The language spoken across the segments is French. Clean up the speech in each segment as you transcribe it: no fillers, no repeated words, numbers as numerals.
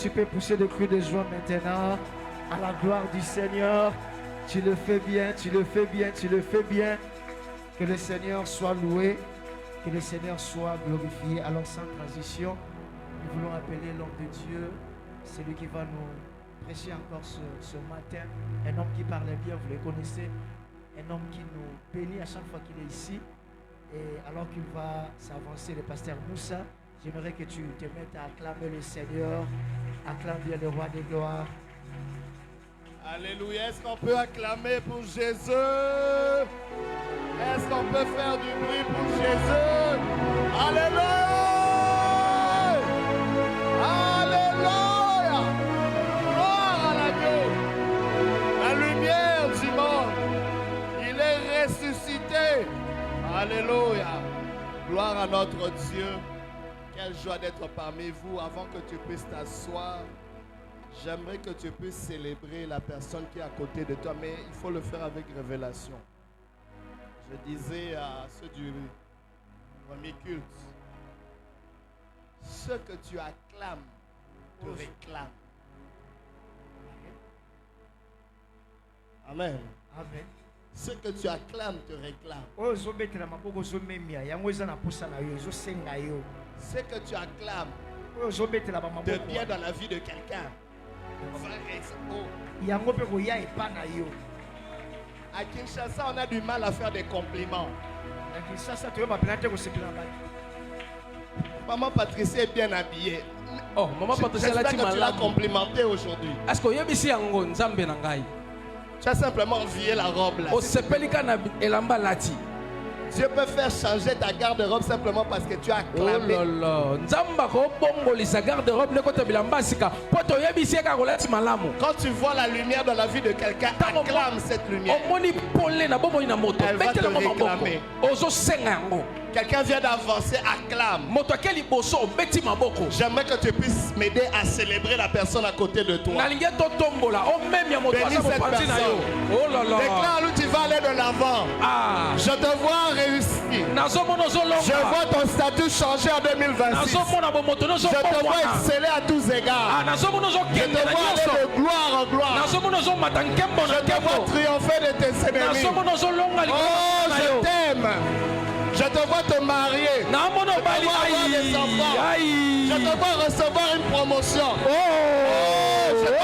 Tu peux pousser des cris de joie maintenant à la gloire du Seigneur. Tu le fais bien, tu le fais bien, tu le fais bien. Que le Seigneur soit loué, que le Seigneur soit glorifié. Alors sans transition, nous voulons appeler l'homme de Dieu, celui qui va nous prêcher encore ce matin. Un homme qui parle bien, vous le connaissez. Un homme qui nous bénit à chaque fois qu'il est ici. Et alors qu'il va s'avancer, le pasteur Moussa, j'aimerais que tu te mettes à acclamer le Seigneur. Acclame bien le roi des gloires. Alléluia. Est-ce qu'on peut acclamer pour Jésus? Est-ce qu'on peut faire du bruit pour Jésus? Alléluia. Alléluia. Gloire à l'agneau. La lumière du monde. Il est ressuscité. Alléluia. Gloire à notre Dieu. Quelle joie d'être parmi vous. Avant que tu puisses t'asseoir, j'aimerais que tu puisses célébrer la personne qui est à côté de toi, mais il faut le faire avec révélation. Je disais à ceux du premier culte, ce que tu acclames te réclame. Amen. Amen. Ce que tu acclames te réclame. Ce que tu acclames devient dans la vie de quelqu'un. À Kinshasa, on a du mal à faire des compliments. Maman Patricia est bien habillée. Oh, maman Patricia j'espère que tu l'as complimenté aujourd'hui. Est-ce que tu as simplement envié la robe là. Dieu peut faire changer ta garde-robe simplement parce que tu as acclamé. Quand tu vois la lumière dans la vie de quelqu'un, acclame cette lumière. Elle va te réclamer. Quelqu'un vient d'avancer, acclame. J'aimerais que tu puisses m'aider à célébrer la personne à côté de toi. Bénis cette personne. Déclare où tu vas aller de l'avant. Je te vois réussir. Je vois ton statut changer en 2026. Je te vois exceller à tous égards. Je te vois aller de gloire en gloire. Je te vois triompher de tes ennemis. Oh, je t'aime. Je te vois te marier. Je te vois avoir des enfants. Je te vois recevoir une promotion. Je te vois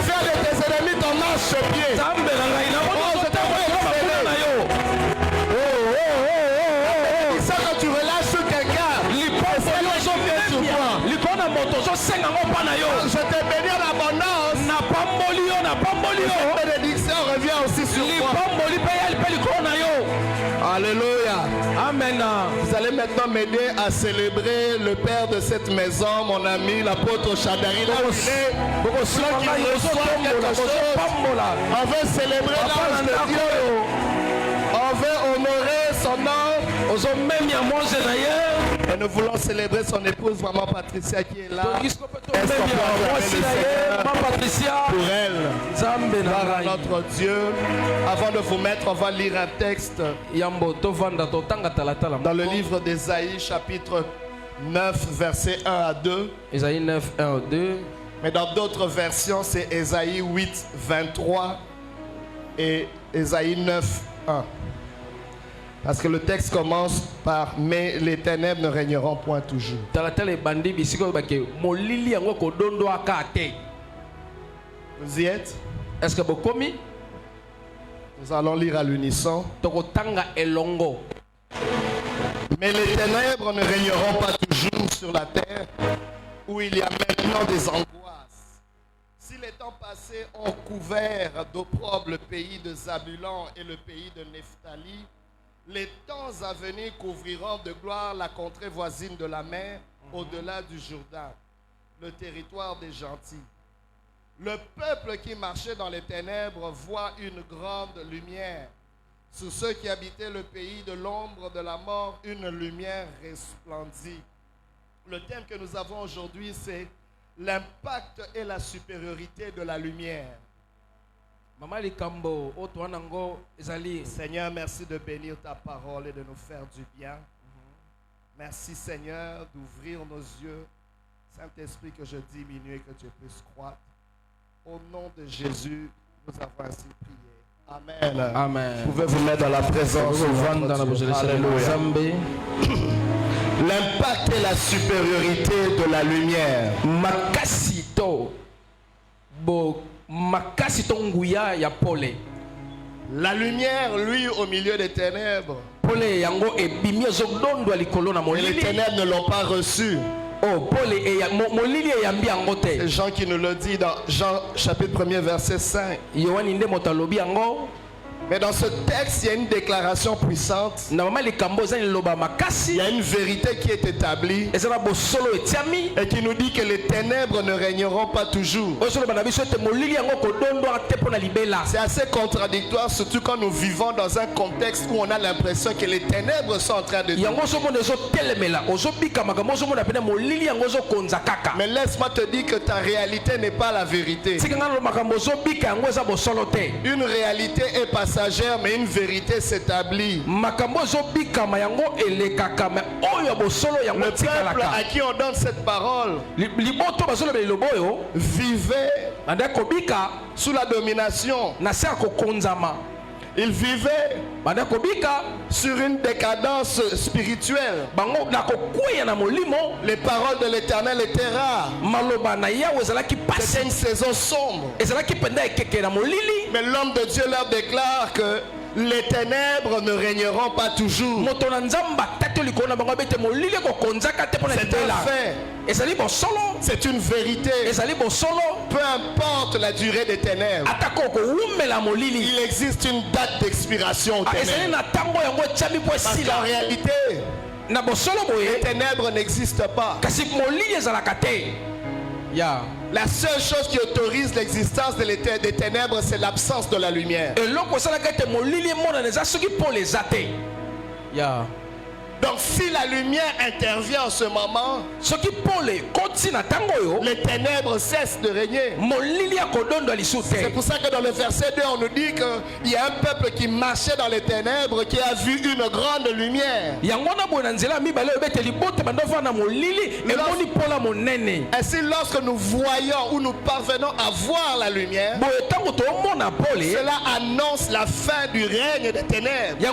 faire de tes ennemis ton marche-pied. Je te vois exceller. C'est ça quand tu relâches sur quelqu'un. Je te bénis en abondance. Cette bénédiction revient aussi sur toi. Alléluia. Amen. Vous allez maintenant m'aider à célébrer le père de cette maison, mon ami, l'apôtre Chadari. Là où il est, ceux qui reçoivent quelque chose, on veut célébrer l'ange de Dieu. On veut honorer son nom. Et nous voulons célébrer son épouse, maman Patricia, qui est là. Est-ce qu'on peut acclamer le Seigneur pour elle? Gloire à notre Dieu. Avant de vous mettre, on va lire un texte dans le livre d'Ésaïe, chapitre 9, versets 1 à 2. Ésaïe 9, 1 à 2. Mais dans d'autres versions, c'est Ésaïe 8, 23 et Ésaïe 9, 1. Parce que le texte commence par « Mais les ténèbres ne régneront point toujours ». Vous y êtes? Est-ce que vous commis? Nous allons lire à l'unisson. Mais les ténèbres ne régneront pas toujours sur la terre, où il y a maintenant des angoisses. Si les temps passés ont couvert d'opprobre le pays de Zabulon et le pays de Nephtali, les temps à venir couvriront de gloire la contrée voisine de la mer, au-delà du Jourdain, le territoire des gentils. Le peuple qui marchait dans les ténèbres voit une grande lumière. Sur ceux qui habitaient le pays de l'ombre de la mort, une lumière resplendit. Le thème que nous avons aujourd'hui, c'est l'impact et la supériorité de la lumière. Seigneur, merci de bénir ta parole et de nous faire du bien. Merci Seigneur d'ouvrir nos yeux. Saint-Esprit, que je diminue et que tu puisses croître. Au nom de Jésus, nous avons ainsi prié. Amen. Amen. Vous pouvez vous mettre dans la présence de Dieu. Alléluia. L'impact et la supériorité de la lumière. La lumière, lui, au milieu des ténèbres. Et les ténèbres ne l'ont pas reçu. C'est Jean qui nous le dit dans Jean chapitre 1er verset 5. Mais dans ce texte, il y a une déclaration puissante. Il y a une vérité qui est établie et qui nous dit que les ténèbres ne régneront pas toujours. C'est assez contradictoire, surtout quand nous vivons dans un contexte où on a l'impression que les ténèbres sont en train de tomber. Mais laisse-moi te dire que ta réalité n'est pas la vérité. Une réalité est passagère, mais une vérité s'établit. Le peuple à qui on donne cette parole vivait sous la domination. Il vivait sur une décadence spirituelle. Les paroles de l'Éternel étaient rares. C'était une saison sombre. Mais l'homme de Dieu leur déclare que les ténèbres ne régneront pas toujours. C'est un fait. C'est une vérité. Peu importe la durée des ténèbres, il existe une date d'expiration aux ténèbres. Parce qu'en réalité, les ténèbres n'existent pas. La seule chose qui autorise l'existence des ténèbres, c'est l'absence de la lumière. Donc si la lumière intervient en ce moment, les ténèbres cessent de régner. C'est pour ça que dans le verset 2, on nous dit qu'il y a un peuple qui marchait dans les ténèbres, qui a vu une grande lumière. Ainsi, lorsque nous voyons ou nous parvenons à voir la lumière, cela annonce la fin du règne des ténèbres. Je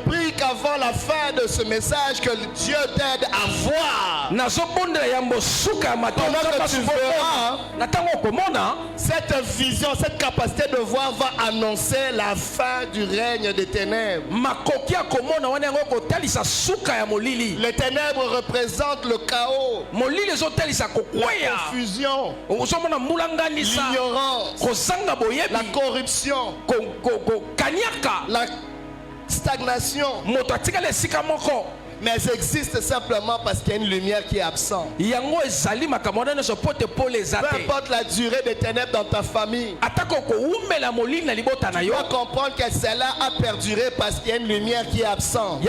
prie qu'avant la fin de ce message, que Dieu t'aide à voir. Pendant que tu verras, cette vision, cette capacité de voir va annoncer la fin du règne des ténèbres. Les ténèbres représentent le chaos, la confusion, l'ignorance, la corruption, la stagnation. Mais elles existent simplement parce qu'il y a une lumière qui est absente. Peu importe la durée des ténèbres dans ta famille, tu dois comprendre que celle-là a perduré parce qu'il y a une lumière qui est absente.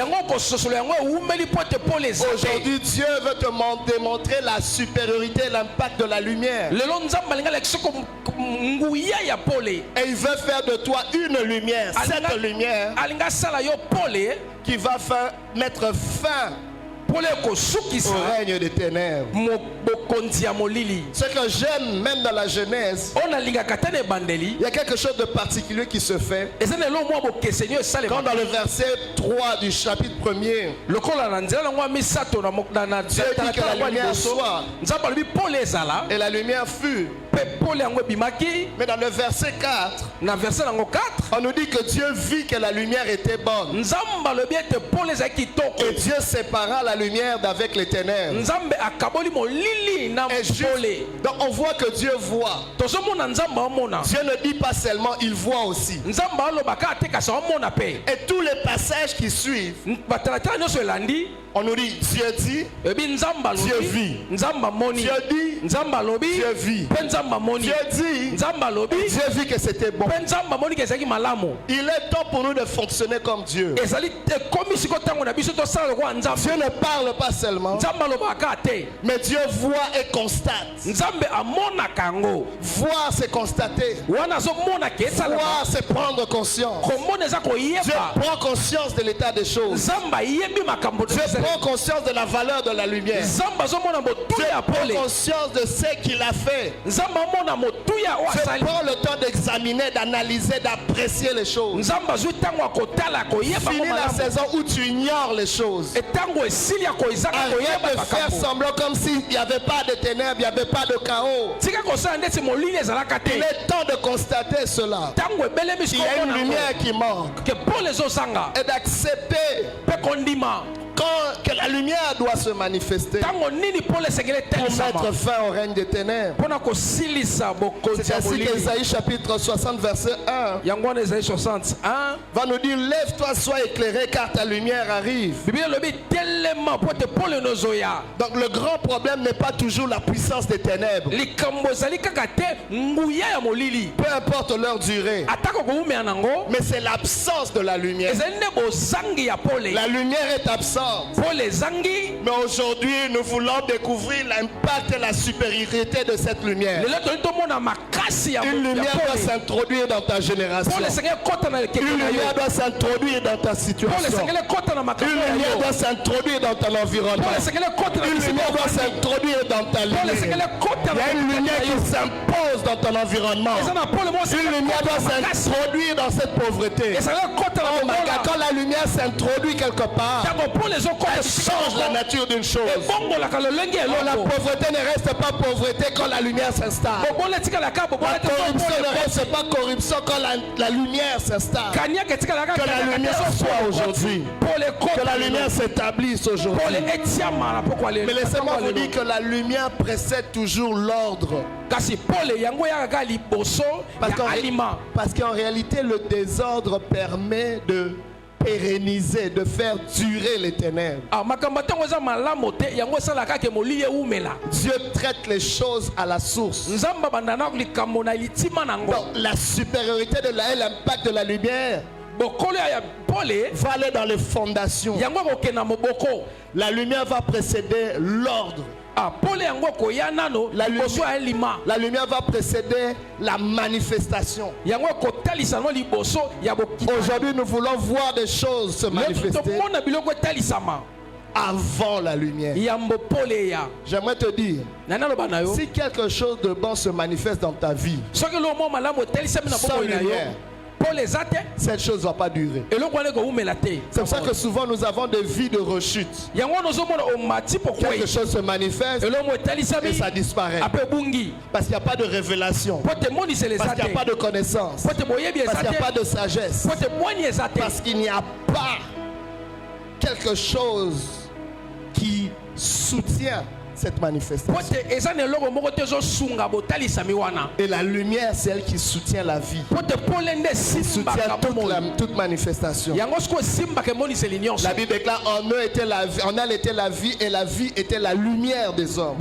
Aujourd'hui, Dieu veut te démontrer la supériorité et l'impact de la lumière. Et il veut faire de toi une lumière. Cette lumière qui va mettre fin au règne des ténèbres. Ce que j'aime même dans la Genèse, il y a quelque chose de particulier qui se fait. Quand dans le verset 3 du chapitre 1er, Dieu dit que la lumière soit, et la lumière fut. Mais dans le verset 4, on nous dit que Dieu vit que la lumière était bonne. Et Dieu sépara la lumière d'avec les ténèbres. Donc on voit que Dieu voit. Dieu ne dit pas seulement, il voit aussi. Et tous les passages qui suivent, on nous dit Dieu dit, Dieu vit. Dieu dit, Dieu vit. Dieu dit, Dieu vit que c'était bon. Il est temps pour nous de fonctionner comme Dieu. Dieu ne parle pas seulement, mais Dieu voit et constate. Voir, c'est constater. Voir, c'est prendre conscience. Dieu prend conscience de l'état des choses. Dieu prend conscience de la valeur de la lumière. Dieu prend conscience de ce qu'il a fait. Dieu prend le temps d'examiner, d'analyser, d'apprécier les choses. Finis la saison où tu ignores les choses. Arrête de faire semblant comme s'il n'y avait pas de ténèbres, il n'y avait pas de chaos. Il est temps de constater cela. Il y a une lumière qui manque. Et d'accepter que la lumière doit se manifester pour mettre fin au règne des ténèbres. C'est ainsi qu'Ésaïe chapitre 60 verset 1 va nous dire: lève-toi, sois éclairé car ta lumière arrive. Donc le grand problème n'est pas toujours la puissance des ténèbres. Peu importe leur durée, mais c'est l'absence de la lumière. La lumière est absente. Mais aujourd'hui, nous voulons découvrir l'impact et la supériorité de cette lumière. Une lumière doit s'introduire dans ta génération. Une lumière doit s'introduire dans ta situation. Une lumière doit s'introduire dans ton environnement. Une lumière doit s'introduire dans ta lumière. Il y a une lumière qui s'impose dans ton environnement. Une lumière doit s'introduire dans cette pauvreté. Quand la lumière s'introduit quelque part, elle change la nature d'une chose. La pauvreté ne reste pas pauvreté quand la lumière s'installe. La corruption ne reste pas corruption quand la lumière s'installe. Que la lumière soit aujourd'hui. Que la lumière s'établisse aujourd'hui. Mais laissez-moi vous dire que la lumière précède toujours l'ordre. Parce qu'en réalité, le désordre permet de pérenniser, de faire durer les ténèbres. Dieu traite les choses à la source. Donc, la supériorité de l'impact de la lumière va aller dans les fondations. La lumière va précéder l'ordre. La lumière va précéder la manifestation. Aujourd'hui, nous voulons voir des choses se manifester avant la lumière. J'aimerais te dire, si quelque chose de bon se manifeste dans ta vie sans lumière, cette chose ne va pas durer. C'est pour ça que souvent nous avons des vies de rechute. Quelque chose se manifeste et ça disparaît. Parce qu'il n'y a pas de révélation. Parce qu'il n'y a pas de connaissance. Parce qu'il n'y a pas de sagesse. Parce qu'il n'y a pas quelque chose qui soutient cette manifestation. Et la lumière, c'est elle qui soutient la vie. Qui soutient toute manifestation. La Bible déclare: en eux était la vie, en elle était la vie, et la vie était la lumière des hommes.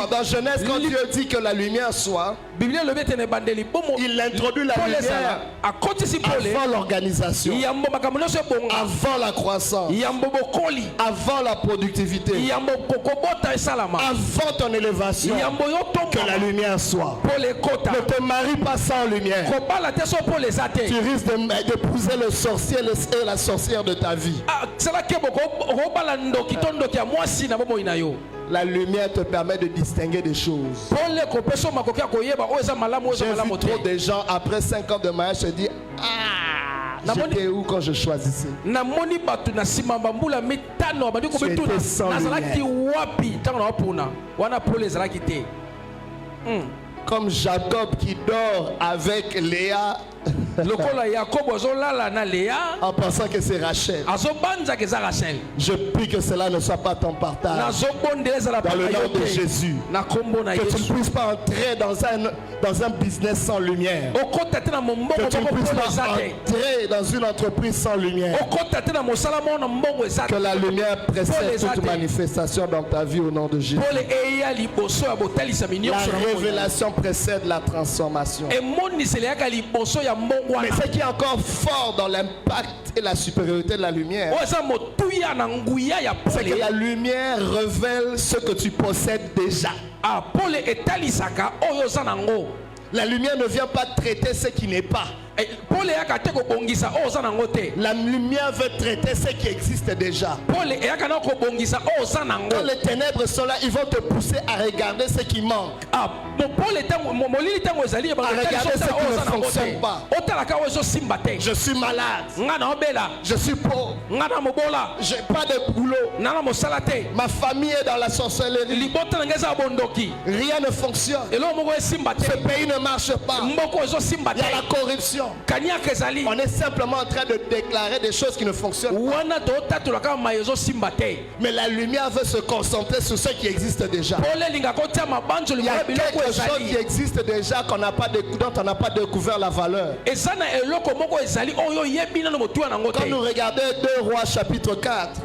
Dans Genèse, quand Dieu dit que la lumière soit, il introduit la lumière avant l'organisation, avant la croissance, avant la productivité, avant ton élévation, que la lumière soit. Ne te marie pas sans lumière. Tu risques d'épouser le sorcier et la sorcière de ta vie. La lumière te permet de distinguer des choses. J'ai vu trop de gens après 5 ans de mariage se dire: ah, j'étais où quand je choisissais? J'étais sans lumière. Comme Jacob qui dort avec Léa en pensant que c'est Rachel. Je prie que cela ne soit pas ton partage. Dans le nom de Jésus. Que tu ne puisses pas entrer dans un business sans lumière. Que tu ne puisses pas entrer dans une entreprise sans lumière. Que la lumière précède toute manifestation dans ta vie au nom de Jésus. La révélation précède la transformation. Mais ce qui est encore fort dans l'impact et la supériorité de la lumière, c'est que la lumière révèle ce que tu possèdes déjà. La lumière ne vient pas traiter ce qui n'est pas. La lumière veut traiter ce qui existe déjà. Quand les ténèbres sont là, ils vont te pousser à regarder ce qui manque. À regarder ce qui ne fonctionne pas. Je suis malade. Je suis pauvre. Je n'ai pas de boulot. Ma famille est dans la sorcellerie. Rien ne fonctionne. Ce pays ne marche pas. Il y a la corruption. On est simplement en train de déclarer des choses qui ne fonctionnent pas. Mais la lumière veut se concentrer sur ce qui existe déjà. Il y a quelque chose qui existe déjà dont on n'a pas découvert la valeur. Quand nous regardons 2 Rois chapitre 4,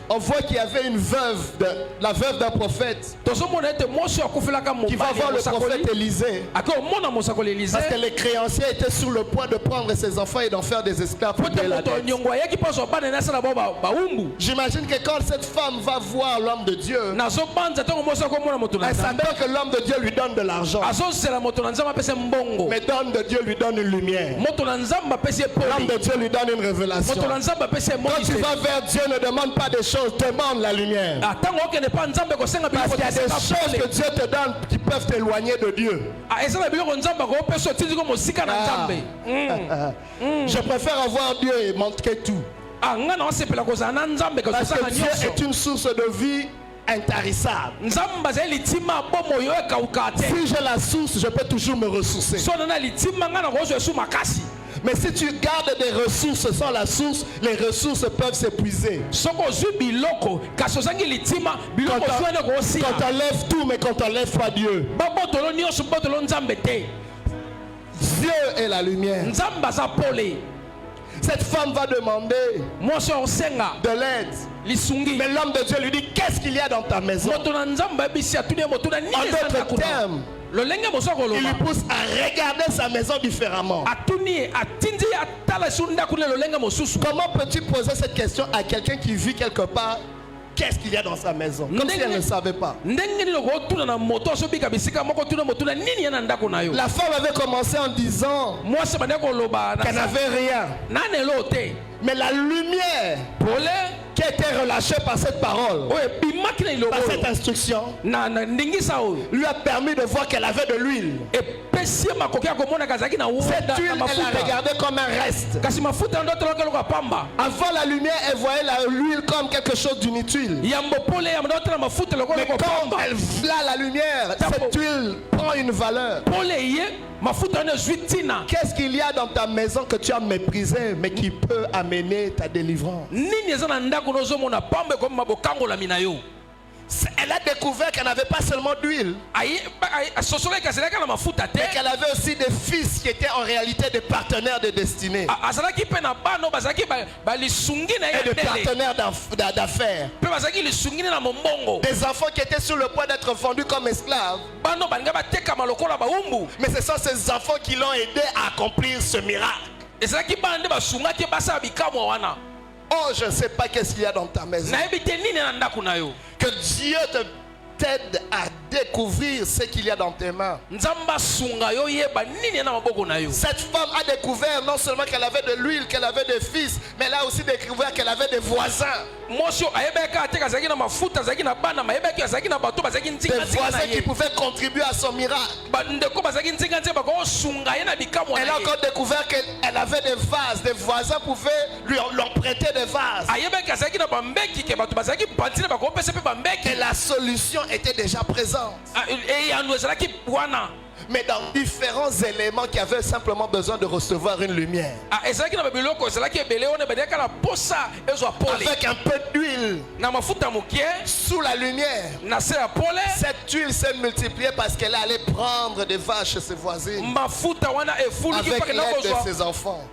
on voit qu'il y avait une veuve, la veuve d'un prophète, qui va voir le prophète Élisée. Parce que les créanciers étaient sur le point de prendre ses enfants et d'en faire des esclaves pour payer la dette. J'imagine que quand cette femme va voir l'homme de Dieu, elle s'attend que l'homme de Dieu lui donne de l'argent. Mais l'homme de Dieu lui donne une lumière. L'homme de Dieu lui donne une révélation. Quand tu vas vers Dieu, ne demande pas des choses, demande la lumière. Parce qu'il y a des choses que Dieu te donne qui peuvent t'éloigner de Dieu. Je préfère avoir Dieu et manquer tout. Parce que Dieu est une source de vie intarissable. Si j'ai la source, je peux toujours me ressourcer. Mais si tu gardes des ressources sans la source, les ressources peuvent s'épuiser. Quand on lève tout, mais quand on lève pas Dieu. Dieu est la lumière. Cette femme va demander de l'aide. Mais l'homme de Dieu lui dit, qu'est-ce qu'il y a dans ta maison? En d'autres termes, il lui pousse à regarder sa maison différemment. Comment peux-tu poser cette question à quelqu'un qui vit quelque part? Qu'est-ce qu'il y a dans sa maison? Comme si elle ne savait pas. La femme avait commencé en disant qu'elle n'avait rien. Mais la lumière qui a été relâchée par cette parole, par cette instruction, lui a permis de voir qu'elle avait de l'huile. Cette huile, elle l'a regardée comme un reste. Avant la lumière, elle voyait l'huile comme quelque chose d'inutile. Mais quand elle voit la lumière, cette huile prend une valeur. Qu'est-ce qu'il y a dans ta maison que tu as méprisé mais qui peut amener ta délivrance? Elle a découvert qu'elle n'avait pas seulement d'huile, mais qu'elle avait aussi des fils qui étaient en réalité des partenaires de destinée et des partenaires d'affaires, des enfants qui étaient sur le point d'être vendus comme esclaves. Mais ce sont ces enfants qui l'ont aidé à accomplir ce miracle. Oh, je ne sais pas qu'est-ce qu'il y a dans ta maison. Que Dieu t'aide à découvrir ce qu'il y a dans tes mains. Cette femme a découvert non seulement qu'elle avait de l'huile, qu'elle avait des fils, mais elle a aussi découvert qu'elle avait des voisins. Des voisins qui pouvaient contribuer à son miracle. Elle a encore découvert qu'elle avait des vases. Des voisins pouvaient lui prêter des vases. Et la solution était déjà présente. Mais dans différents éléments qui avaient simplement besoin de recevoir une lumière. Avec un peu d'huile sous la lumière, cette huile s'est multipliée parce qu'elle allait prendre des vaches chez ses voisines avec l'aide de ses enfants.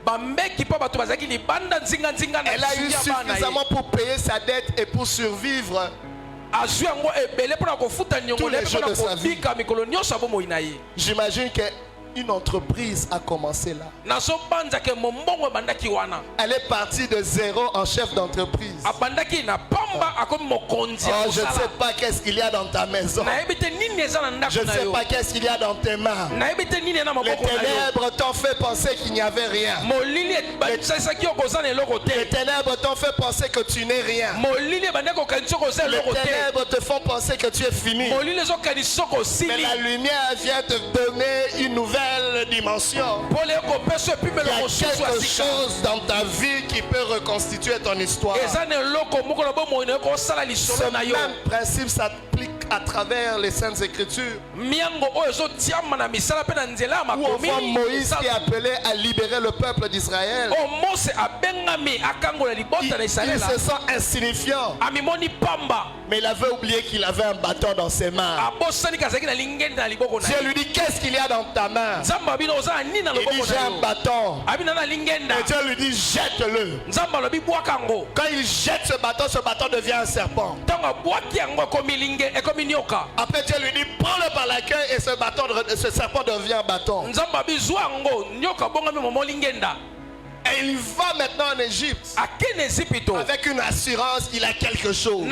Elle a eu suffisamment pour payer sa dette et pour survivre tous les jours de sa vie. J'imagine que Une entreprise a commencé là. Elle est partie de zéro en chef d'entreprise. Oh, je ne sais pas qu'est-ce qu'il y a dans ta maison. Je ne sais pas qu'est-ce qu'il y a dans tes mains. Les ténèbres t'ont fait penser qu'il n'y avait rien. Les ténèbres t'ont fait penser que tu n'es rien. Les ténèbres te font penser que tu es fini. Mais la lumière vient te donner une nouvelle dimension. Il y a quelque chose dans ta vie qui peut reconstituer ton histoire. Ce même principe s'applique à travers les Saintes Écritures. Où on voit Moïse qui est appelé à libérer le peuple d'Israël. Il se sent insignifiant. Mais il avait oublié qu'il avait un bâton dans ses mains. Dieu lui dit, qu'est-ce qu'il y a dans ta main? Il dit, j'ai un bâton. Et Dieu lui dit, jette-le. Quand il jette ce bâton devient un serpent. Après Dieu lui dit, prends-le par la queue et ce serpent devient un bâton. Et il va maintenant en Égypte avec une assurance qu'il a quelque chose.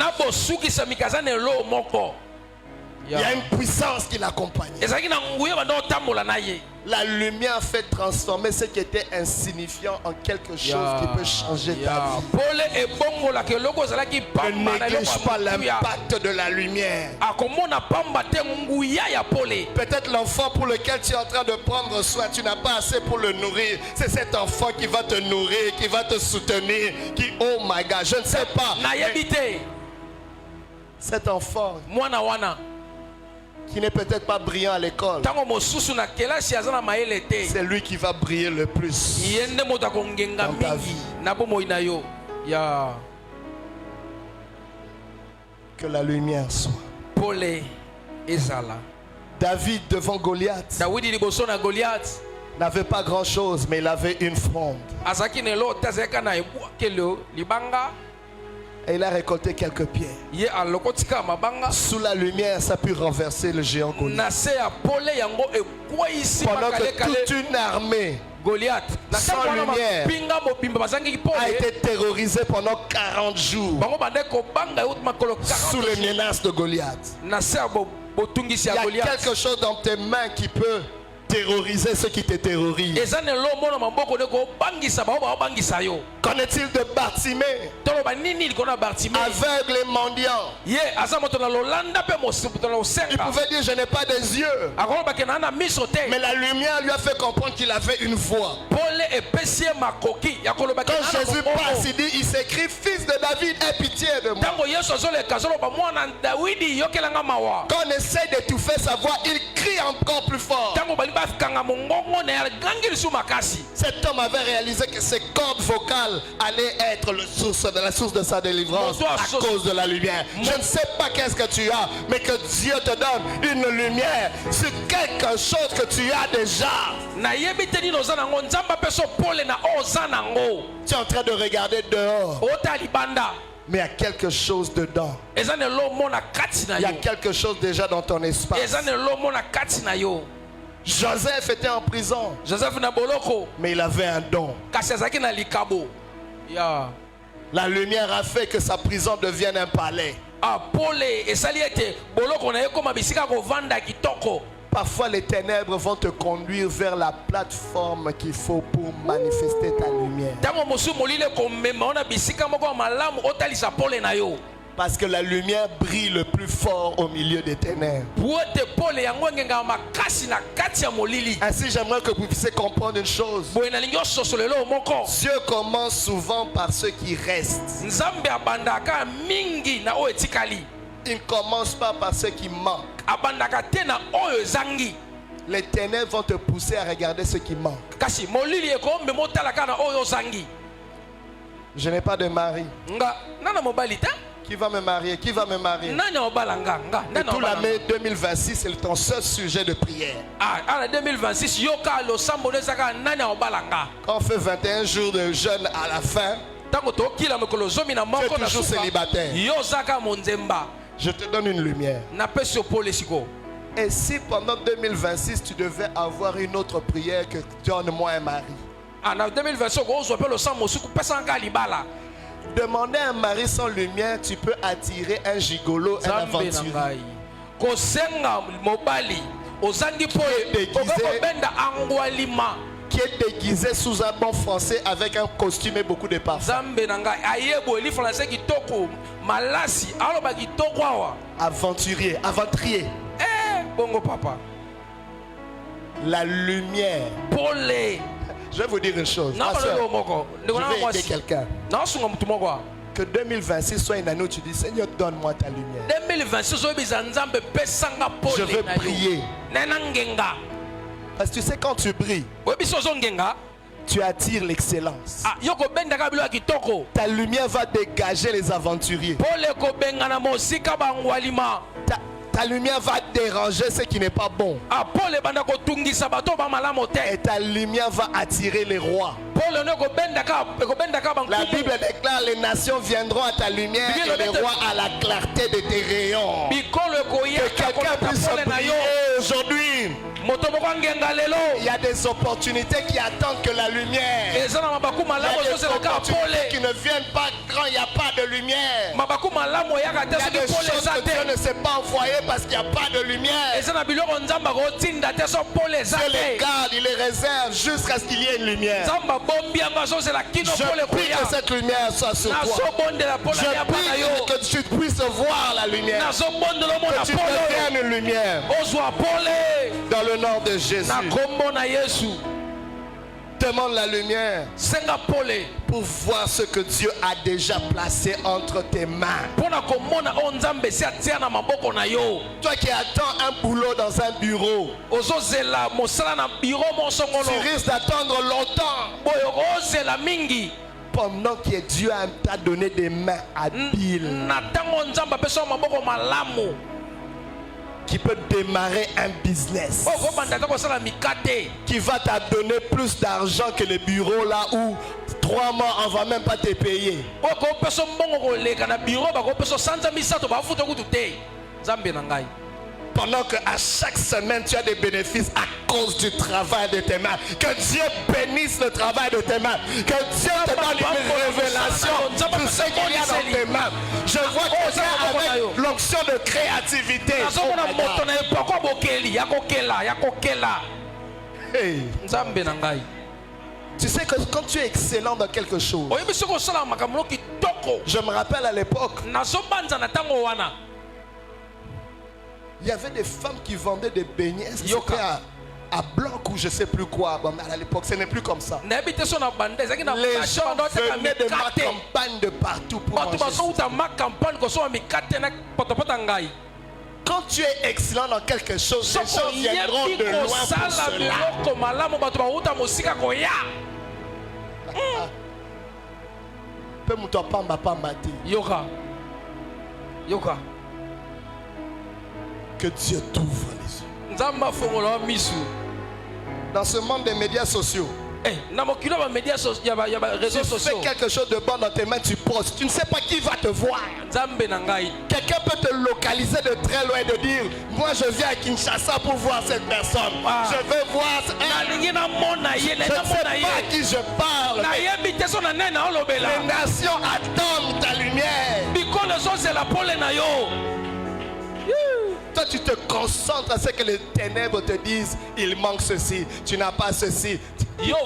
Il y a une puissance qui l'accompagne. La lumière fait transformer ce qui était insignifiant en quelque chose qui peut changer ta vie. Ne néglige pas l'impact de la lumière. Peut-être l'enfant pour lequel tu es en train de prendre soin, tu n'as pas assez pour le nourrir. C'est cet enfant qui va te nourrir, qui va te soutenir, qui, oh my God, je ne sais pas. Cet enfant qui n'est peut-être pas brillant à l'école, c'est lui qui va briller le plus dans ta vie. Que la lumière soit. David devant Goliath n'avait pas grand chose, mais il avait une fronde. Et il a récolté quelques pierres. Sous la lumière, ça a pu renverser le géant Goliath. Pendant que toute une armée sans lumière a été terrorisée pendant 40 jours sous les menaces de Goliath. Il y a quelque chose dans tes mains qui peut terroriser ceux qui te terrorisent. Qu'en est-il de Bartimée, aveugle et mendiant? Il pouvait dire, je n'ai pas des yeux, mais la lumière lui a fait comprendre qu'il avait une voix. Quand Jésus passe, il s'écrit, fils de David, aie pitié de moi. Quand on essaie d'étouffer sa voix, il crie encore plus fort. Cet homme avait réalisé que ses cordes vocales allaient être la source de sa délivrance à cause de la lumière. Je ne sais pas qu'est-ce que tu as, mais que Dieu te donne une lumière sur quelque chose que tu as déjà. Tu es en train de regarder dehors, mais il y a quelque chose dedans. Il y a quelque chose déjà dans ton espace. Joseph était en prison, mais il avait un don. La lumière a fait que sa prison devienne un palais. Parfois les ténèbres vont te conduire vers la plateforme qu'il faut pour manifester ta lumière. Parce que la lumière brille le plus fort au milieu des ténèbres. Ainsi, j'aimerais que vous puissiez comprendre une chose. Dieu commence souvent par ceux qui restent. Il ne commence pas par ceux qui manquent. Les ténèbres vont te pousser à regarder ceux qui manquent. Je n'ai pas de mari. Qui va me marier? Qui va me marier? Et tout l'année 2026, c'est ton seul sujet de prière. Quand on fait 21 jours de jeûne à la fin, tu es toujours célibataire. Je te donne une lumière. Et si pendant 2026 tu devais avoir une autre prière que donne-moi un mari. En 2026, Demander un mari sans lumière, tu peux attirer un gigolo, un aventurier. Qui est déguisé sous un bon français avec un costume et beaucoup de parfums. Aventurier, aventurier. Bongo papa. La lumière. Je vais vous dire une chose. Ma soeur, je vais aider quelqu'un. Que 2026 soit une année où tu dis Seigneur, donne-moi ta lumière. 2026, je veux prier. Parce que tu sais, quand tu brilles, tu attires l'excellence. Ta lumière va dégager les aventuriers. Ta lumière va déranger ce qui n'est pas bon. Et ta lumière va attirer les rois. La Bible déclare les nations viendront à ta lumière et les rois à la clarté de tes rayons. Que quelqu'un puisse briller aujourd'hui. Il y a des opportunités qui attendent que la lumière. Il y a des opportunités qui ne viennent pas quand il n'y a pas de lumière. Il y a des choses que Dieu ne s'est pas envoyées parce qu'il n'y a pas de lumière. Dieu les garde, il les réserve jusqu'à ce qu'il y ait une lumière. Je prie que cette lumière soit sur toi. Je prie que tu puisses voir la lumière. Que tu deviennes une lumière. Dans le nom de Jésus. Demande la lumière pour voir ce que Dieu a déjà placé entre tes mains. Toi qui attends un boulot dans un bureau, tu risques d'attendre longtemps. Pendant que Dieu t'a donné des mains habiles qui peut démarrer un business, qui va te donner plus d'argent que les bureaux là où 3 mois on va même pas te payer. Pendant qu'à chaque semaine tu as des bénéfices à cause du travail de tes mains. Que Dieu bénisse le travail de tes mains. Que Dieu te donne une révélation de ce qu'il y a dans tes mains. Je vois quelqu'un avec l'onction de créativité. Hey. Tu sais que quand tu es excellent dans quelque chose, je me rappelle à l'époque, il y avait des femmes qui vendaient des beignets. C'était à Blanc ou je ne sais plus quoi. Bon, à l'époque, ce n'est plus comme ça. Les gens venaient de ma campagne de partout pour manger. Quand tu es excellent dans quelque chose, les gens viendront de loin pour cela. Que Dieu t'ouvre les yeux. Dans ce monde des médias sociaux, tu fais quelque chose de bon dans tes mains, tu postes. Tu ne sais pas qui va te voir. Quelqu'un peut te localiser de très loin et de dire moi je viens à Kinshasa pour voir cette personne. Je veux voir. Je ne sais pas à qui je parle. Les nations attendent ta lumière. Toi tu te concentres à ce que les ténèbres te disent. Il manque ceci, tu n'as pas ceci. Yo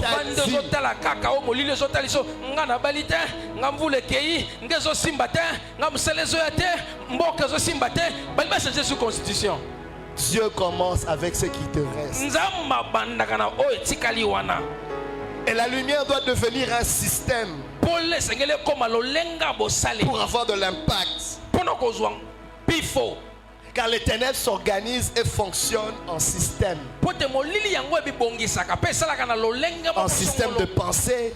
Dieu commence avec ce qui te reste. Et la lumière doit devenir un système pour avoir de l'impact. Car les ténèbres s'organisent et fonctionnent en système. En système de pensée,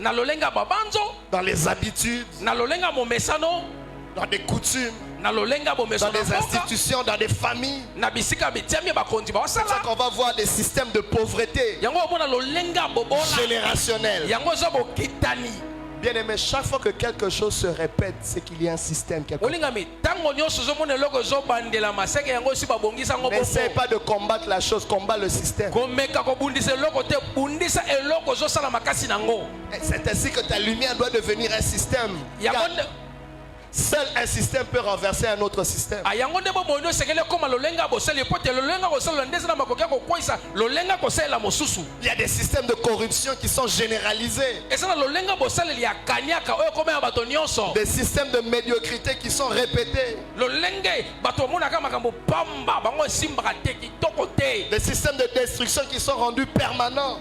dans les habitudes, dans des coutumes, dans des institutions, dans des familles. C'est ça qu'on va voir des systèmes de pauvreté générationnels. Bien aimé, chaque fois que quelque chose se répète, c'est qu'il y a un système quelque part. N'essaie pas de combattre la chose, combat le système. C'est ainsi que ta lumière doit devenir un système. Seul un système peut renverser un autre système. Il y a des systèmes de corruption qui sont généralisés. Des systèmes de médiocrité qui sont répétés. Des systèmes de destruction qui sont rendus permanents.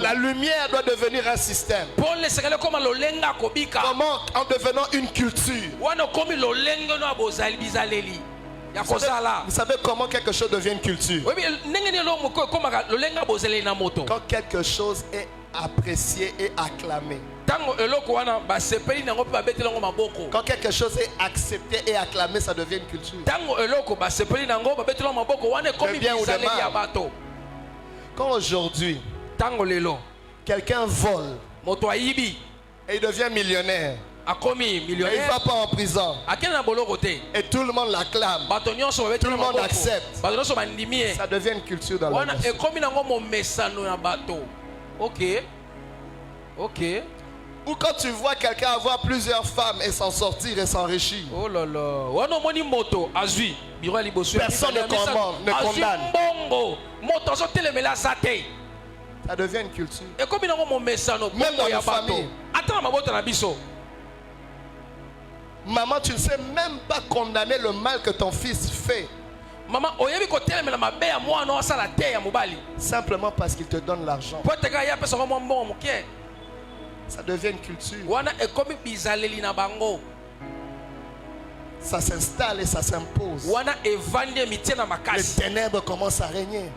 La lumière doit devenir un système. Comment? En devenant une culture. Vous savez comment quelque chose devient une culture? Quand quelque chose est apprécié et acclamé. Quand quelque chose est accepté et acclamé, ça devient une culture. De bien ou de mal. Quand aujourd'hui quelqu'un vole et il devient millionnaire, et il ne va pas en prison, et tout le monde l'acclame, tout le monde accepte, ça devient une culture dans la nation. Ok. Ou quand tu vois quelqu'un avoir plusieurs femmes et s'en sortir et s'enrichir, oh là là, personne ne condamne. Ça devient une culture. Même dans la famille. Maman, tu ne sais même pas condamner le mal que ton fils fait. Simplement parce qu'il te donne l'argent. Ça devient une culture. Ça s'installe et ça s'impose. Les ténèbres commencent à régner.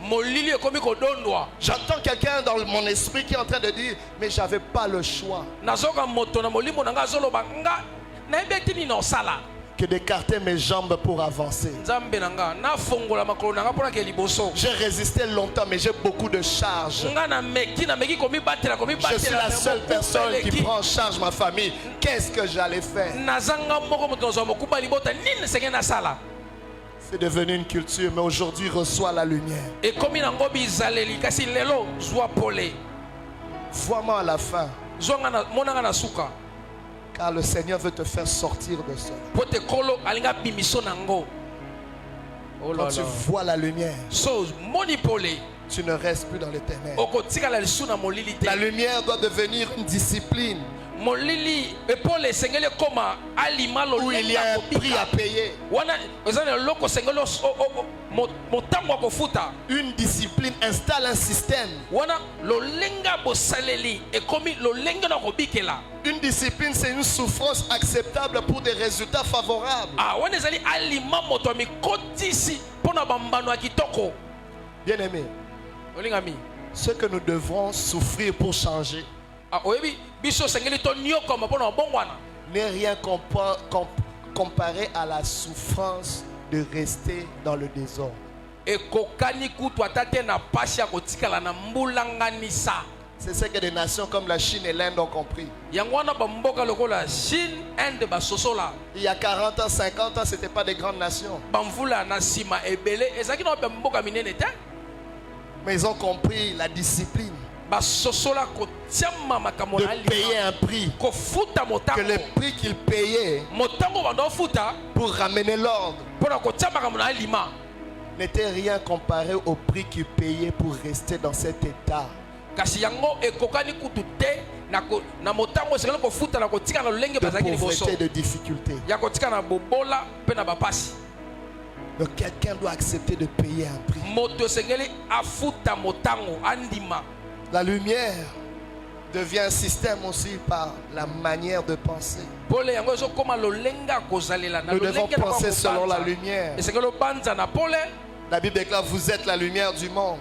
J'entends quelqu'un dans mon esprit qui est en train de dire, mais j'avais pas le choix que d'écarter mes jambes pour avancer. J'ai résisté longtemps, mais j'ai beaucoup de charges. Je suis la seule personne qui prend en charge ma famille. Qu'est-ce que j'allais faire? C'est devenu une culture, mais aujourd'hui reçois la lumière. Vois-moi à la fin. Car le Seigneur veut te faire sortir de cela. Quand tu vois la lumière, tu ne restes plus dans les ténèbres. La lumière doit devenir une discipline où il y a un prix à payer. Une discipline installe un système. Une discipline, c'est une souffrance acceptable pour des résultats favorables. Bien aimé, ce que nous devons souffrir pour changer n'est rien comparé à la souffrance de rester dans le désordre. C'est ce que des nations comme la Chine et l'Inde ont compris. Il y a 40 ans, 50 ans, ce n'était pas des grandes nations. Mais ils ont compris la discipline de payer un prix. Que le prix qu'ils payaient pour ramener l'ordre n'était rien comparé au prix qu'ils payaient pour rester dans cet état. De pauvreté, de difficulté. Donc quelqu'un doit accepter de payer un prix. La lumière devient un système aussi par la manière de penser. Nous devons penser selon la lumière. La Bible déclare, vous êtes la lumière du monde.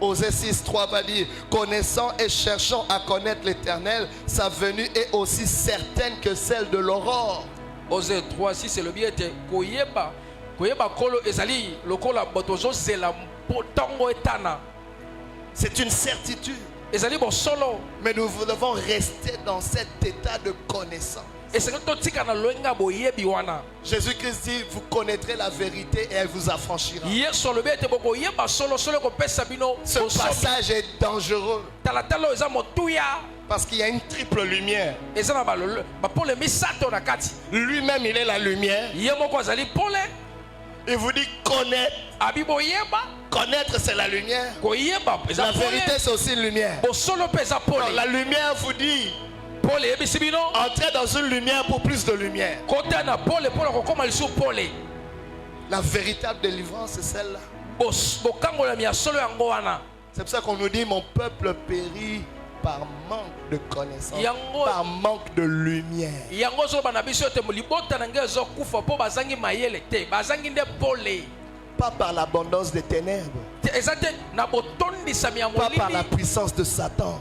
Osée 6:3 va dire, connaissant et cherchant à connaître l'Éternel, sa venue est aussi certaine que celle de l'aurore. Osée 3:6, c'est le bien de koyeba kolo ezali lokola botozo zela potango etana. C'est une certitude. Mais nous devons rester dans cet état de connaissance. Jésus-Christ dit, vous connaîtrez la vérité et elle vous affranchira. Ce passage est dangereux parce qu'il y a une triple lumière. Lui-même, il est la lumière. Il vous dit connaître. Connaître, c'est la lumière. La vérité, c'est aussi une lumière. Donc, la lumière vous dit entrez dans une lumière pour plus de lumière. La véritable délivrance, c'est celle-là. C'est pour ça qu'on nous dit mon peuple périt par manque de connaissance, par manque de lumière. Pas par l'abondance des ténèbres, pas par la puissance de Satan,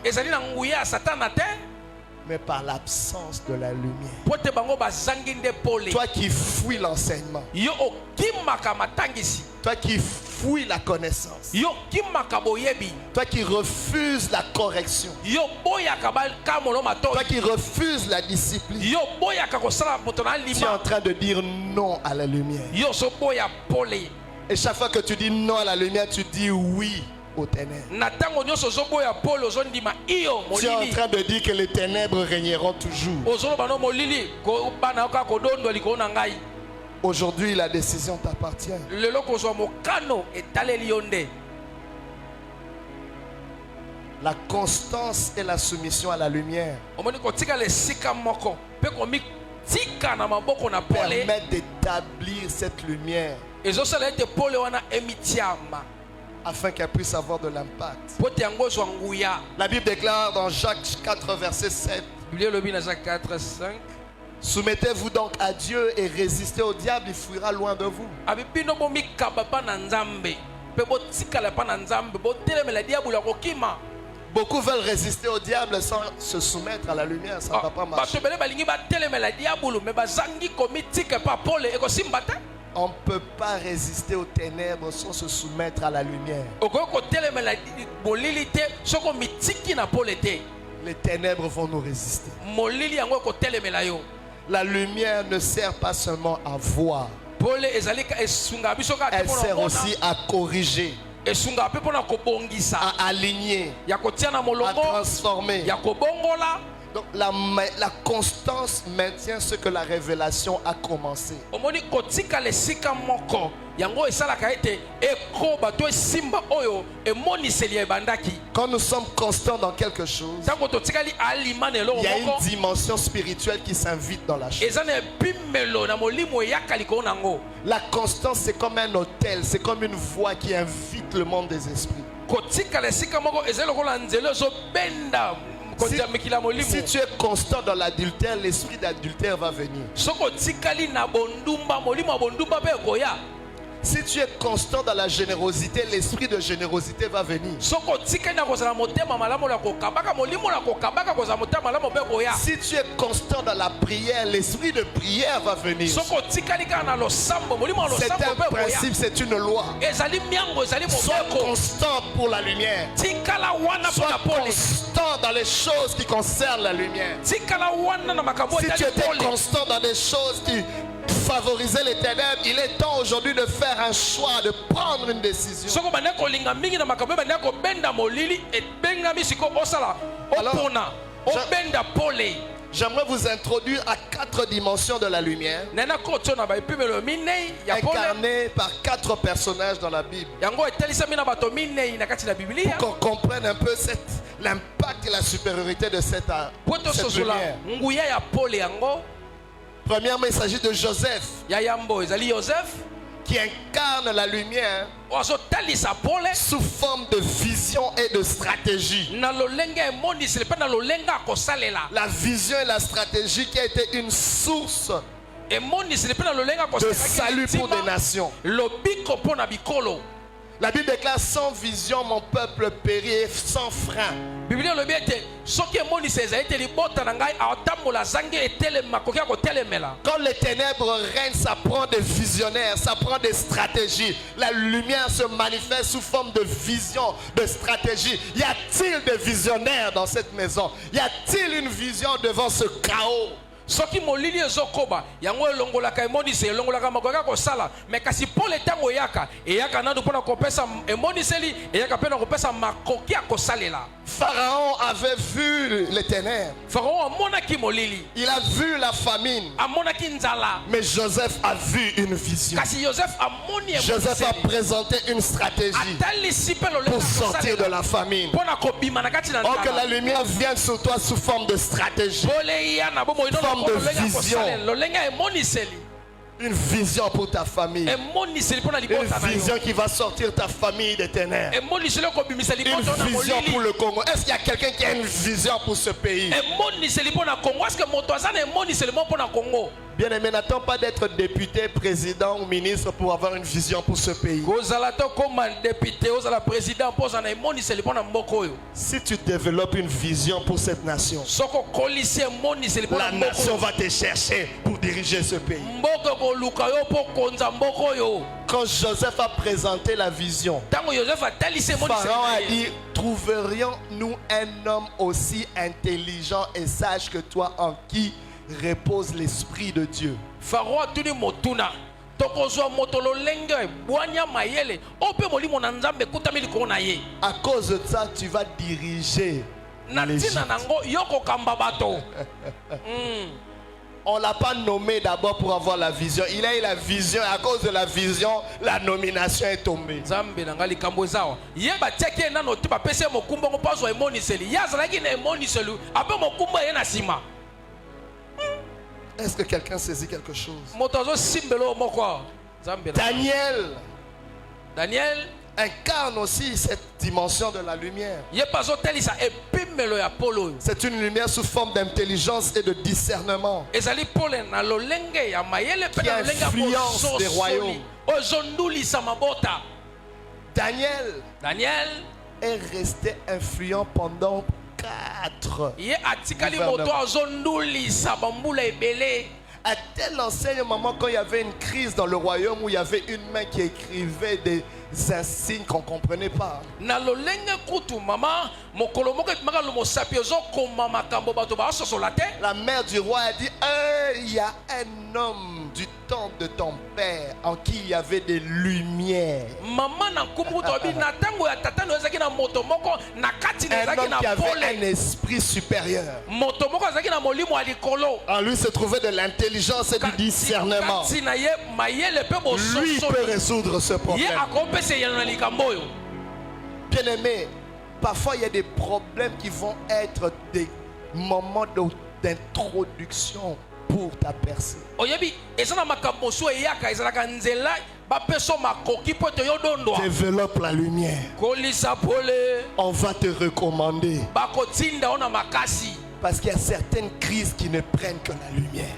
mais par l'absence de la lumière. Toi qui fuis l'enseignement, toi qui fuis la connaissance, toi qui refuses la correction, toi qui refuses la discipline, tu es en train de dire non à la lumière. Et chaque fois que tu dis non à la lumière, tu dis oui aux ténèbres. Tu es en train de dire que les ténèbres régneront toujours. Aujourd'hui, la décision t'appartient. La constance et la soumission à la lumière permettent d'établir cette lumière afin qu'elle puisse avoir de l'impact. La Bible déclare dans Jacques 4, verset 7. Soumettez-vous donc à Dieu et résistez au diable, il fuira loin de vous. Beaucoup veulent résister au diable sans se soumettre à la lumière, ça ne va pas marcher. On ne peut pas résister aux ténèbres sans se soumettre à la lumière. Les ténèbres vont nous résister. La lumière ne sert pas seulement à voir. Elle sert aussi à corriger, à aligner, à transformer. Donc la constance maintient ce que la révélation a commencé. Quand nous sommes constants dans quelque chose, il y a une dimension spirituelle qui s'invite dans la chose. La constance, c'est comme un hôtel, c'est comme une voie qui invite le monde des esprits. Si tu es constant dans l'adultère, l'esprit d'adultère va venir. Si tu es constant dans la générosité, l'esprit de générosité va venir. Si tu es constant dans la prière, l'esprit de prière va venir. C'est un principe, c'est une loi. Sois constant pour la lumière. Sois constant dans les choses qui concernent la lumière. Si tu étais constant dans des choses qui favoriser les ténèbres, il est temps aujourd'hui de faire un choix, de prendre une décision. J'aimerais vous introduire à 4 dimensions de la lumière, incarnées par 4 personnages dans la Bible, pour qu'on comprenne un peu l'impact et la supériorité de cette lumière. Premièrement, il s'agit de Joseph, qui incarne la lumière sous forme de vision et de stratégie. La vision et la stratégie qui a été une source de salut pour des nations. La Bible déclare sans vision mon peuple périt et sans frein. Quand les ténèbres règnent, ça prend des visionnaires, ça prend des stratégies. La lumière se manifeste sous forme de vision, de stratégie. Y a-t-il des visionnaires dans cette maison? Y a-t-il une vision devant ce chaos? Soki molili ezokoba yango elongolaka emonise elongolaka makoka kosala mais kasi pour le tango eyaka nanu pona kopesa emoniseli eyaka pena kopesa makoki akosalela. Pharaon avait vu les ténèbres. Pharaon amonaki molili. Il a vu la famine. Amonaki nzala. Mais Joseph a vu une vision. Kasi Joseph amoni emoniseli. Joseph a présenté une stratégie pour sortir de la famine. Oh, que la lumière vienne sur toi sous forme de stratégie, forme de vision. Une vision pour ta famille. Une vision qui va sortir ta famille des ténèbres. Une vision pour le Congo. Est-ce qu'il y a quelqu'un qui a une vision pour ce pays? Bien-aimé, n'attends pas d'être député, président ou ministre pour avoir une vision pour ce pays. Si tu développes une vision pour cette nation, la nation va te chercher pour diriger ce pays. Quand Joseph a présenté la vision, Pharaon a dit: trouverions-nous un homme aussi intelligent et sage que toi en qui repose l'esprit de Dieu? Pharaon a tenu motuna à cause de ça, tu vas diriger l'Égypte. On ne l'a pas nommé d'abord pour avoir la vision. Il a eu la vision. À cause de la vision, la nomination est tombée. Est-ce que quelqu'un saisit quelque chose? Daniel incarne aussi cette dimension de la lumière. C'est une lumière sous forme d'intelligence et de discernement qui influence des royaumes. Daniel est resté influent pendant 4 à tel enseignement, quand il y avait une crise dans le royaume où il y avait une main qui écrivait des insignes qu'on ne comprenait pas, la mère du roi a dit: il y a un homme du temps de ton père en qui il y avait des lumières. Un homme qui avait un esprit supérieur. En lui se trouvait de l'intelligence et du discernement. Lui peut résoudre ce problème. Bien-aimé, parfois il y a des problèmes qui vont être des moments d'introduction pour ta percée. Développe la lumière. On va te recommander. Parce qu'il y a certaines crises qui ne prennent que la lumière.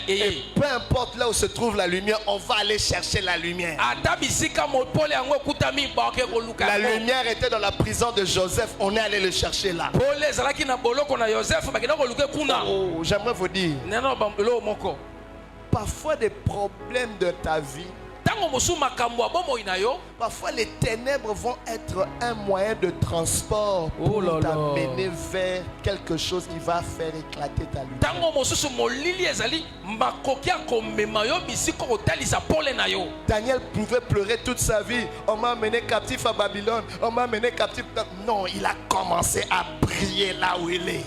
Et peu importe là où se trouve la lumière, on va aller chercher la lumière. La lumière était dans la prison de Joseph, on est allé le chercher là. Oh, j'aimerais vous dire, parfois des problèmes de ta vie, parfois les ténèbres vont être un moyen de transport pour t'amener vers quelque chose qui va faire éclater ta lumière. Daniel pouvait pleurer toute sa vie: on m'a amené captif à Babylone, on m'a amené captif. Non, il a commencé à prier là où il est.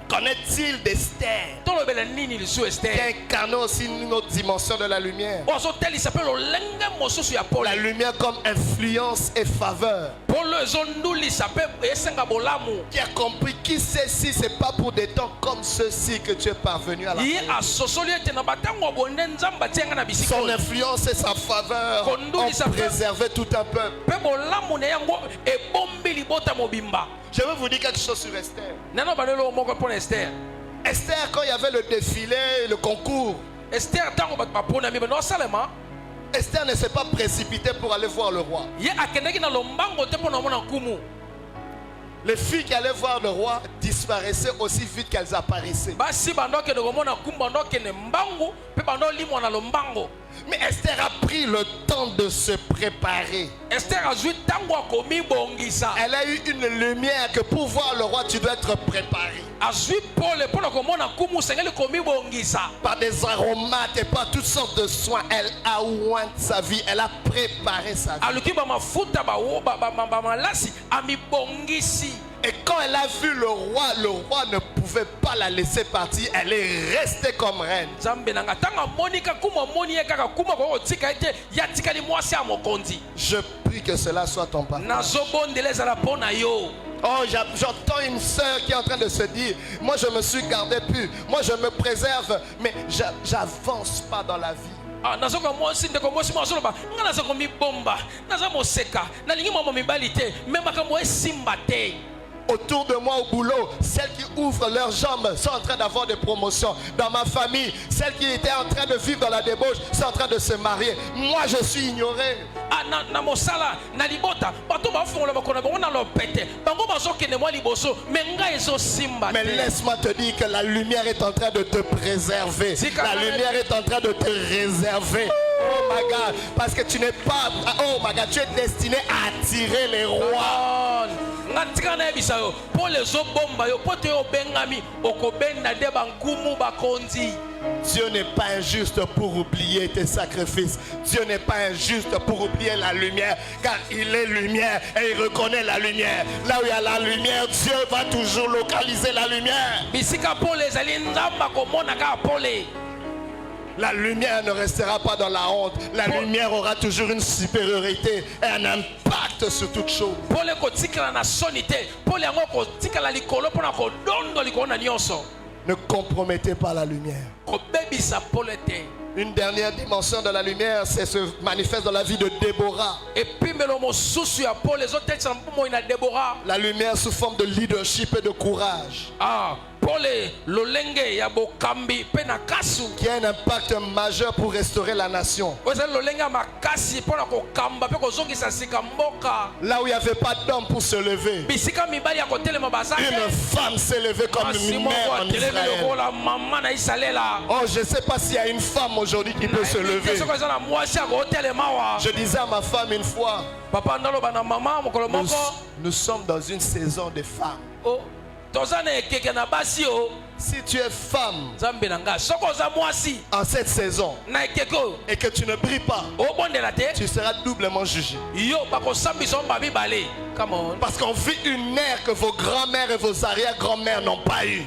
Connaît-il d'Esther qui incarne aussi une autre dimension de la lumière? La lumière comme influence et faveur. Qui a compris, qui sait si c'est pas pour des temps comme ceux-ci que tu es parvenu à la fin. Son influence et sa faveur ont préservé tout un peuple. Je veux vous dire quelque chose sur Esther. Esther, quand il y avait le défilé, le concours, Esther ne s'est pas précipitée pour aller voir le roi. Les filles qui allaient voir le roi disparaissaient aussi vite qu'elles apparaissaient. Mais Esther a pris le temps de se préparer. Elle a eu une lumière que pour voir le roi, tu dois être préparé. Par des aromates et par toutes sortes de soins, elle a oint sa vie. Elle a préparé sa vie. Et quand elle a vu le roi ne pouvait pas la laisser partir. Elle est restée comme reine. Je prie que cela soit ton partage. Oh, j'entends une sœur qui est en train de se dire, moi je me suis gardé pur, moi je me préserve, mais j'avance pas dans la vie. Autour de moi au boulot, celles qui ouvrent leurs jambes sont en train d'avoir des promotions. Dans ma famille, celles qui étaient en train de vivre dans la débauche sont en train de se marier. Moi, je suis ignoré. Mais laisse-moi te dire que la lumière est en train de te préserver. La lumière est en train de te réserver. Oh my God, parce que tu n'es pas, oh my God, tu es destiné à attirer les rois. Dieu n'est pas injuste pour oublier tes sacrifices. Dieu n'est pas injuste pour oublier la lumière, car il est lumière et il reconnaît la lumière. Là où il y a la lumière, Dieu va toujours localiser la lumière. La lumière ne restera pas dans la honte. La lumière aura toujours une supériorité et un impact sur toute chose. Ne compromettez pas la lumière. Une dernière dimension de la lumière, c'est se manifeste dans la vie de Déborah. La lumière sous forme de leadership et de courage. Qui a un impact majeur pour restaurer la nation. Là où il n'y avait pas d'homme pour se lever, une femme s'est levée comme une mère en Israël. Oh, je ne sais pas s'il y a une femme aujourd'hui qui peut se lever. Je disais à ma femme une fois, nous sommes dans une saison de femmes. Si tu es femme en cette saison et que tu ne brilles pas, tu seras doublement jugé. Parce qu'on vit une ère que vos grands-mères et vos arrière-grands-mères n'ont pas eu.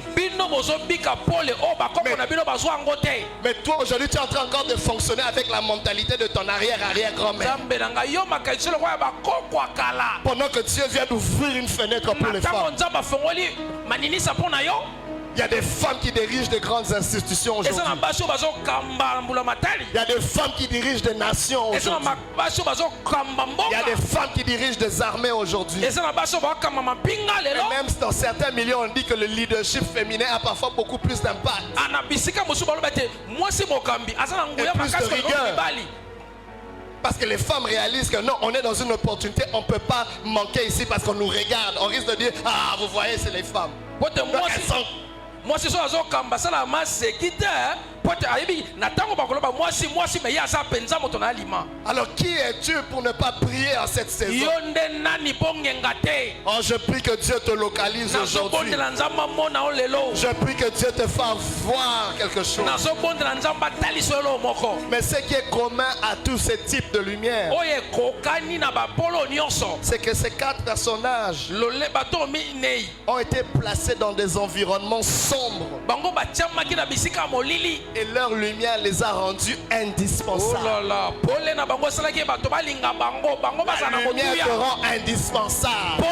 Mais toi aujourd'hui tu es en train encore de fonctionner avec la mentalité de ton arrière-arrière-grand-mère. Pendant que Dieu vient d'ouvrir une fenêtre pour les femmes. Il y a des femmes qui dirigent de grandes institutions aujourd'hui. Il y a des femmes qui dirigent des nations aujourd'hui. Il y a des femmes qui dirigent des armées aujourd'hui. Et même dans certains milieux, on dit que le leadership féminin a parfois beaucoup plus d'impact. Parce que les femmes réalisent que non, on est dans une opportunité, on ne peut pas manquer ici parce qu'on nous regarde. On risque de dire, ah, vous voyez, c'est les femmes. Donc, elles sont... Alors qui es-tu pour ne pas prier en cette saison? Oh, je prie que Dieu te localise aujourd'hui. Je prie que Dieu te fasse voir quelque chose. Mais ce qui est commun à tous ces types de lumière, c'est que ces quatre personnages ont été placés dans des environnements sombres. Et leur lumière les a rendus indispensables. La lumière te rend indispensable.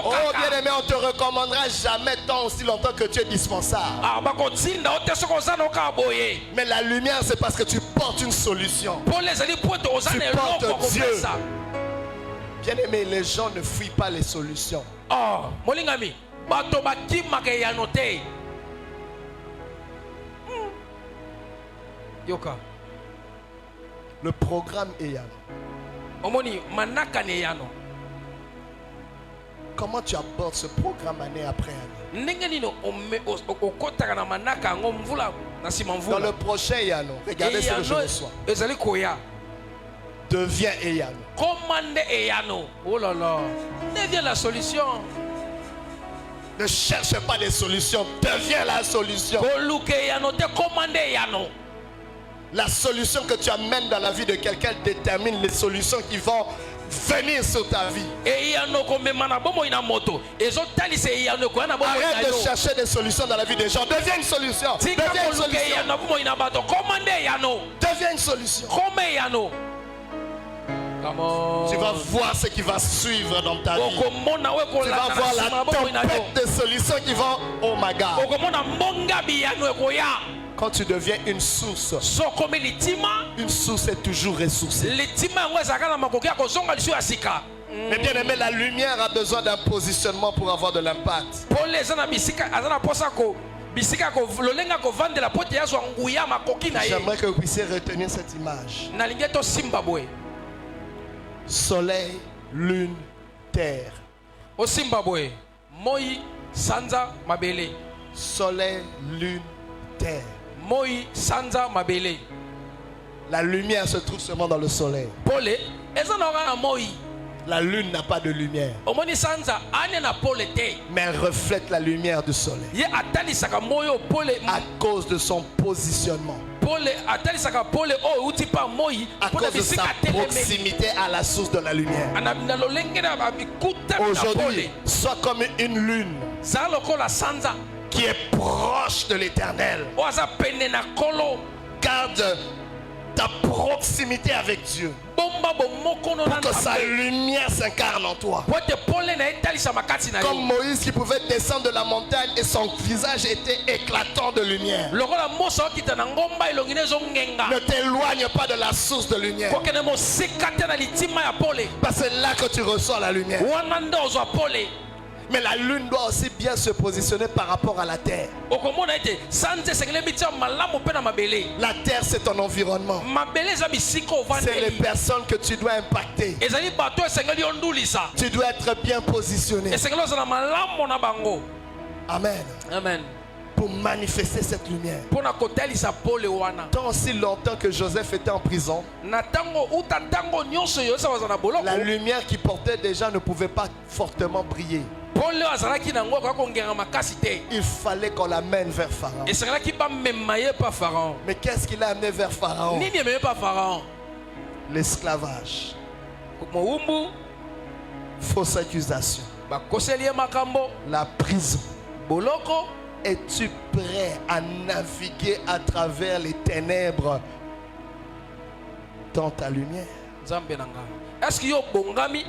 Oh bien-aimé, on te recommandera jamais tant aussi longtemps que tu es dispensable. Mais la lumière, c'est parce que tu portes une solution. Tu portes Dieu. Bien-aimé, les gens ne fuient pas les solutions. Oh, molingami, bato bakimaka ya note. Yoka. Le programme est Yano. Omoni manaka ne yano. Comment tu abordes ce programme année après année? Dans le prochain Yano, regardez ce que je reçois. Deviens Eyano. Commande Eyano. Oh là là. Deviens la solution. Ne cherche pas des solutions. Deviens la solution. La solution que tu amènes dans la vie de quelqu'un détermine les solutions qui vont venir sur ta vie. Arrête de chercher des solutions dans la vie des gens. Deviens une solution. Deviens une solution. Deviens une solution. Tu vas voir ce qui va suivre dans ta vie. Tu vas voir la tempête de solutions qui vont. Oh my God. Quand tu deviens une source est toujours ressourcée. Mais bien aimé, la lumière a besoin d'un positionnement pour avoir de l'impact. J'aimerais que vous puissiez retenir cette image. Soleil, lune, terre. Au Zimbabwe, Moi, Sanza, Mabele. Soleil, lune, terre. Moi, Sanza, Mabele. La lumière se trouve seulement dans le soleil. Pole, Moi. La lune n'a pas de lumière. Mais elle reflète la lumière du soleil. À cause de son positionnement. À cause de sa proximité à la source de la lumière. Aujourd'hui, sois comme une lune qui est proche de l'Éternel. Garde ta proximité avec Dieu pour que sa lumière s'incarne en toi. Comme Moïse qui pouvait descendre de la montagne et son visage était éclatant de lumière. Ne t'éloigne pas de la source de lumière, parce que c'est là que tu reçois la lumière. Mais la lune doit aussi bien se positionner par rapport à la terre. La terre, c'est ton environnement. C'est les personnes que tu dois impacter. Tu dois être bien positionné. Amen. Amen. Pour manifester cette lumière. Tant aussi longtemps que Joseph était en prison, la lumière qu'il portait déjà ne pouvait pas fortement briller. Il fallait qu'on l'amène vers Pharaon. Mais qu'est-ce qu'il a amené vers Pharaon? L'esclavage. Fausse accusation. La prison. Es-tu prêt à naviguer à travers les ténèbres dans ta lumière? Est-ce qu'il y a bongami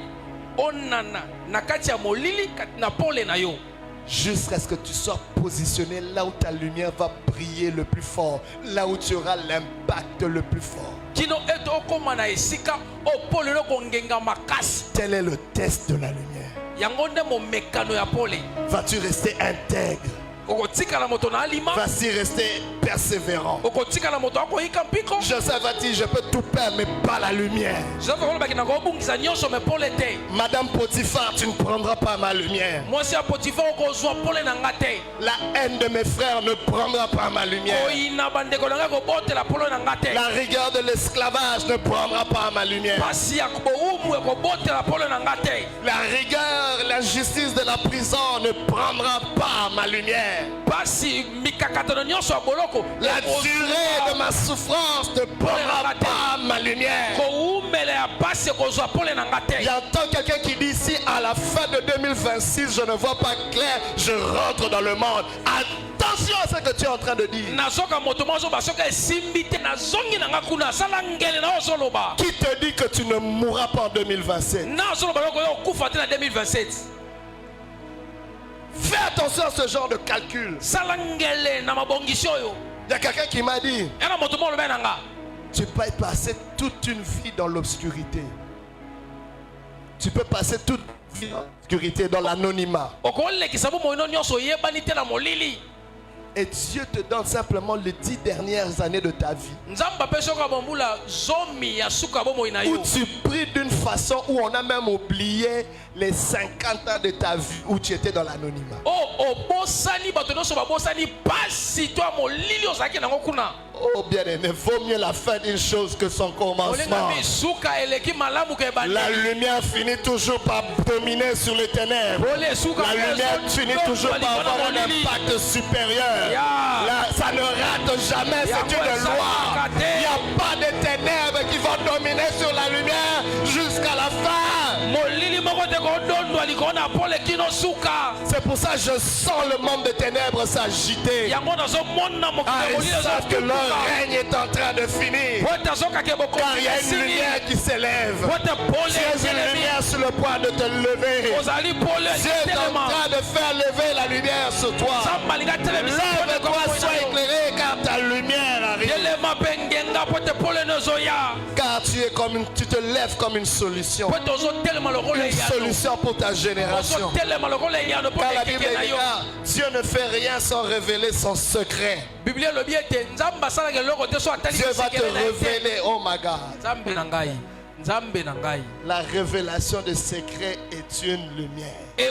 onana nakatia molili na pole na yo? Jusqu'à ce que tu sois positionné là où ta lumière va briller le plus fort, là où tu auras l'impact le plus fort. Tel est le test de la lumière. Vas-tu rester intègre? Vas-y rester persévérant. Joseph a dit, je peux tout perdre mais pas la lumière. Madame Potiphar, tu ne prendras pas ma lumière. La haine de mes frères ne prendra pas ma lumière. La rigueur de l'esclavage ne prendra pas ma lumière. La rigueur, l'injustice de la prison ne prendra pas ma lumière. La durée de ma souffrance ne prendra pas ma lumière. J'entends quelqu'un qui dit, si à la fin de 2026 je ne vois pas clair, je rentre dans le monde. Attention à ce que tu es en train de dire. Qui te dit que tu ne mourras pas en 2027? Fais attention à ce genre de calcul. Il y a quelqu'un qui m'a dit, tu peux passer toute une vie dans l'obscurité. Tu peux passer toute vie dans l'obscurité, dans l'anonymat. Et Dieu te donne simplement les 10 dernières années de ta vie. Où tu pries d'une façon où on a même oublié les 50 ans de ta vie où tu étais dans l'anonymat. Oh bien-aimé, vaut mieux la fin d'une chose que son commencement. La lumière finit toujours par dominer sur les ténèbres. La lumière finit toujours par avoir un impact supérieur. Là, ça ne rate jamais, c'est une loi. Il n'y a pas de ténèbres qui vont dominer sur la lumière jusqu'à la fin. C'est pour ça que je sens le monde de ténèbres s'agiter. Ils savent que leur règne est en train de finir. Car il y a une lumière qui s'élève. Tu es une lumière sur le point de te lever. Dieu est en train de faire lever la lumière sur toi. Lève-toi, sois éclairé car ta lumière arrive. Car tu te lèves comme une solution. Une solution pour ta génération. Car la Bible dit, Dieu ne fait rien sans révéler son secret. Dieu va te révéler, oh my God. La révélation de secret est une lumière. Il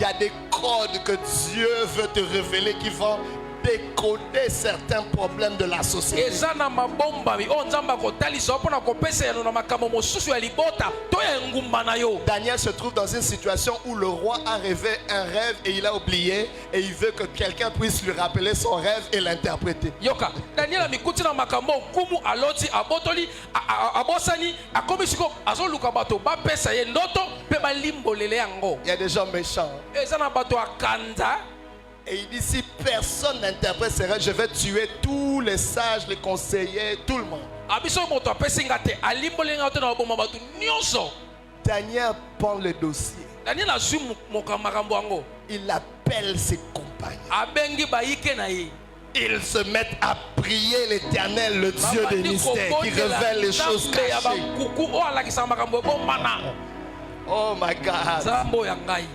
y a des codes que Dieu veut te révéler qui vont décoder certains problèmes de la société. Daniel se trouve dans une situation où le roi a rêvé un rêve et il a oublié, et il veut que quelqu'un puisse lui rappeler son rêve et l'interpréter. Il y a des gens méchants. Et il dit, si personne n'interprète ses rêves, je vais tuer tous les sages, les conseillers, tout le monde. Daniel prend le dossier. Il appelle ses compagnons. Ils se mettent à prier l'Éternel, le Dieu des mystères, qui révèle les choses cachées. Oh my God.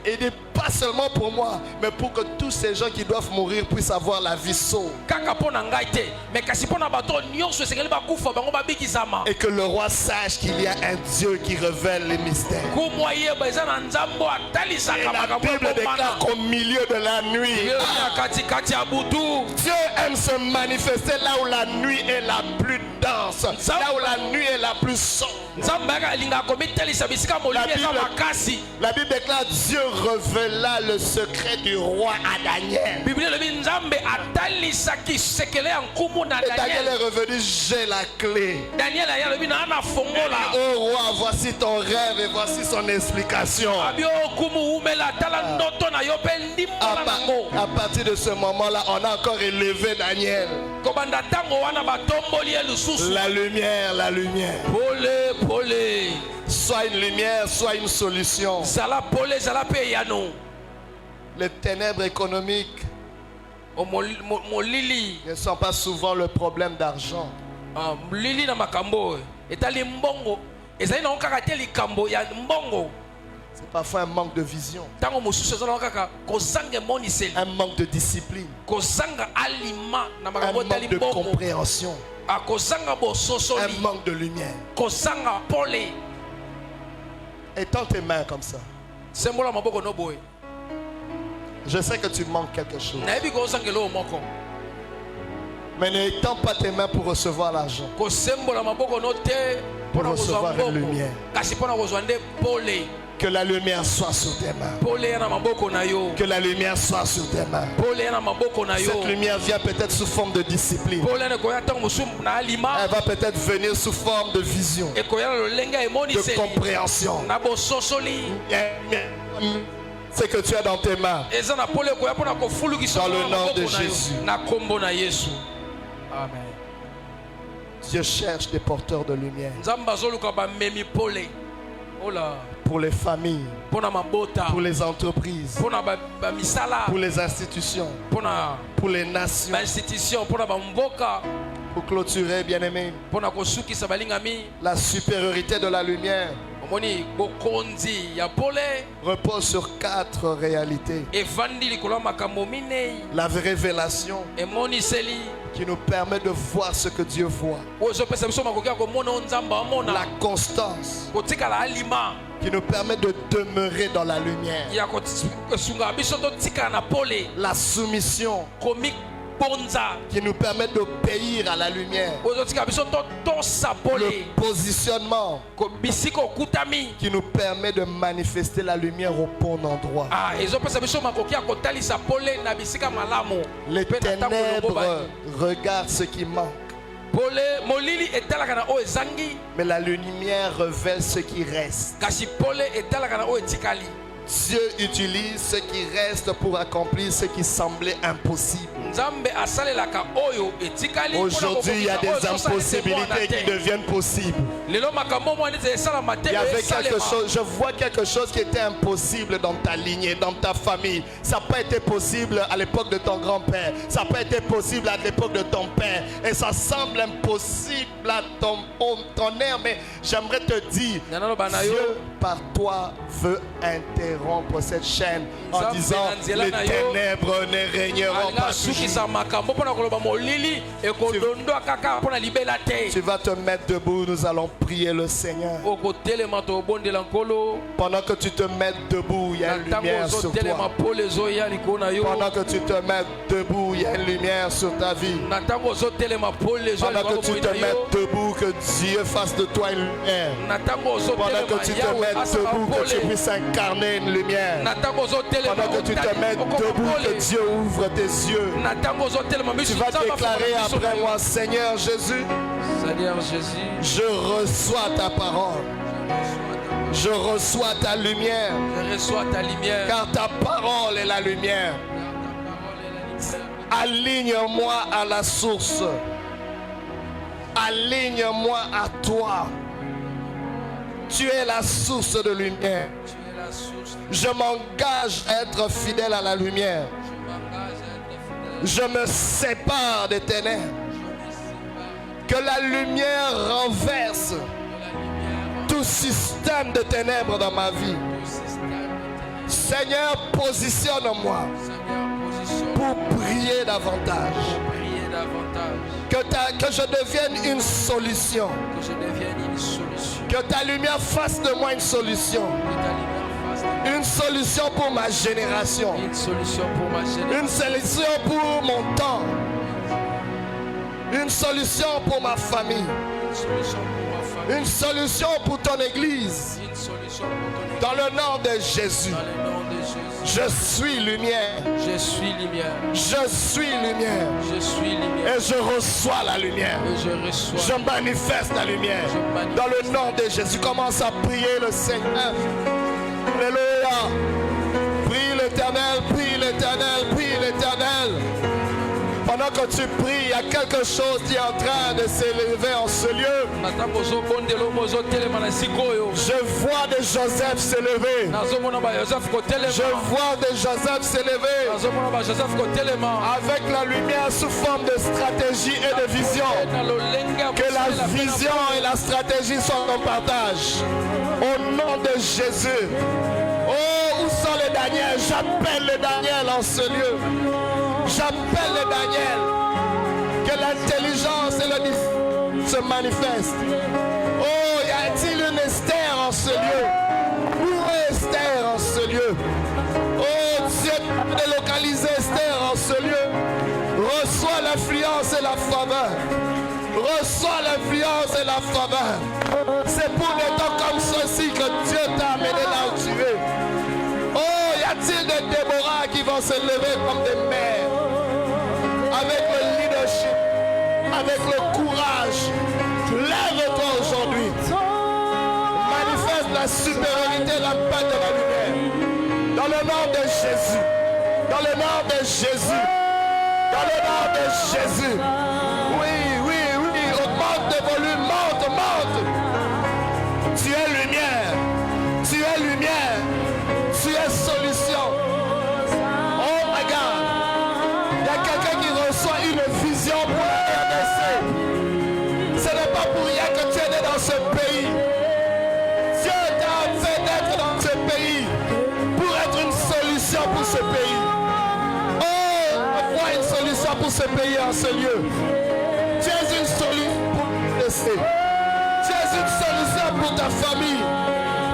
Et dit, pas seulement pour moi, mais pour que tous ces gens qui doivent mourir puissent avoir la vie sauve. Et que le roi sache qu'il y a un Dieu qui révèle les mystères. Et la Bible déclare qu'au milieu de la nuit, Dieu aime se manifester là où la nuit est la plus dense, là où la nuit est la plus sombre. La Bible déclare Dieu révéla le secret du roi à Daniel. Et Daniel est revenu, j'ai la clé. Oh roi, voici ton rêve et voici son explication. À partir de ce moment-là, on a encore élevé Daniel. La lumière, la lumière. Soit une lumière, soit une solution. Les ténèbres économiques ne sont pas souvent le problème d'argent. C'est parfois un manque de vision, un manque de discipline, un manque de compréhension, un manque de lumière. Étends tes mains comme ça. Je sais que tu manques quelque chose. Mais n'étends pas tes mains pour recevoir l'argent, pour recevoir une lumière. Que la lumière soit sur tes mains. Que la lumière soit sur tes mains. Cette lumière vient peut-être sous forme de discipline. Elle va peut-être venir sous forme de vision, de compréhension. C'est que tu as dans tes mains. Dans le nom de Jésus. Amen. Dieu cherche des porteurs de lumière. Pour les familles, pour les entreprises, pour les institutions, pour les nations, Pour clôturer, bien-aimé, la supériorité de la lumière repose sur 4 réalités. La révélation qui nous permet de voir ce que Dieu voit. La constance qui nous permet de demeurer dans la lumière. La soumission qui nous permet d'obéir à la lumière. Le positionnement qui nous permet de manifester la lumière au bon endroit. Les ténèbres regardent ce qui manque, mais la lumière révèle ce qui reste. Dieu utilise ce qui reste pour accomplir ce qui semblait impossible. Aujourd'hui, il y a des impossibilités qui deviennent possibles. Il y avait quelque chose, je vois quelque chose qui était impossible dans ta lignée, dans ta famille. Ça n'a pas été possible à l'époque de ton grand-père. Ça n'a pas été possible à l'époque de ton père. Et ça semble impossible à ton air. Mais j'aimerais te dire, Dieu par toi veut interrompre cette chaîne en disant les ténèbres ne régneront pas toujours. Tu vas te mettre debout, nous allons prier le Seigneur. Pendant que tu te mets debout, il y a une lumière sur toi. Pendant que tu te mets debout, il y a une lumière sur ta vie. Pendant que tu te mets debout, que Dieu fasse de toi une lumière. Pendant que tu te mets debout, que tu puisses incarner une lumière. Pendant que tu te mets debout, que Dieu ouvre tes yeux. Tu vas déclarer après moi, Seigneur Jésus, je reçois ta parole. Je reçois ta lumière. Car ta parole est la lumière. Aligne-moi à la source. Aligne-moi à toi. Tu es la source de lumière. Je m'engage à être fidèle à la lumière. Je me sépare des ténèbres. Que la lumière renverse tout système de ténèbres dans ma vie. Seigneur, positionne-moi pour briller davantage. Que je devienne une solution. Que ta lumière fasse de moi une solution. Une solution pour ma génération. Une solution pour mon temps. Une solution pour ma famille. Une solution pour ton église. Dans le nom de Jésus. Je suis lumière. Je suis lumière. Je suis lumière. Je suis lumière. Et je reçois la lumière. Je manifeste la lumière. Dans le nom de Jésus. Commence à prier le Seigneur. Alléluia. Prie l'Éternel, prie l'Éternel, prie l'Éternel. Pendant que tu pries, il y a quelque chose qui est en train de s'élever en ce lieu. Je vois des Joseph s'élever. Je vois des Joseph s'élever. Avec la lumière sous forme de stratégie et de vision. Que la vision et la stratégie soient en partage. Au nom de Jésus. Oh, où sont les Daniel? J'appelle les Daniel en ce lieu. J'appelle les Daniel. Que l'intelligence et le discernement se manifestent. Oh, y a-t-il une Esther en ce lieu? Où est Esther en ce lieu? Oh, Dieu a délocalisé Esther en ce lieu. Reçois l'influence et la faveur. Reçois l'influence et la faveur. C'est pour des temps comme ceci que Dieu t'a amené là où tu es. Oh, y a-t-il des Déborah qui vont se lever comme des mères? Avec le leadership, avec le courage. Lève-toi aujourd'hui. Manifeste la supériorité, l'impact de la lumière. Dans le nom de Jésus. Dans le nom de Jésus. Dans le nom de Jésus. Oui, oui, oui. Augmente de volume. Monte, monte. Tu es lumière. Tu es lumière. Tu es solution. Oh my God. Il y a quelqu'un qui reçoit une vision pour la RDC. pour ce pays, en ce lieu. Tu es une solution pour te laisser. Tu es une solution pour ta famille.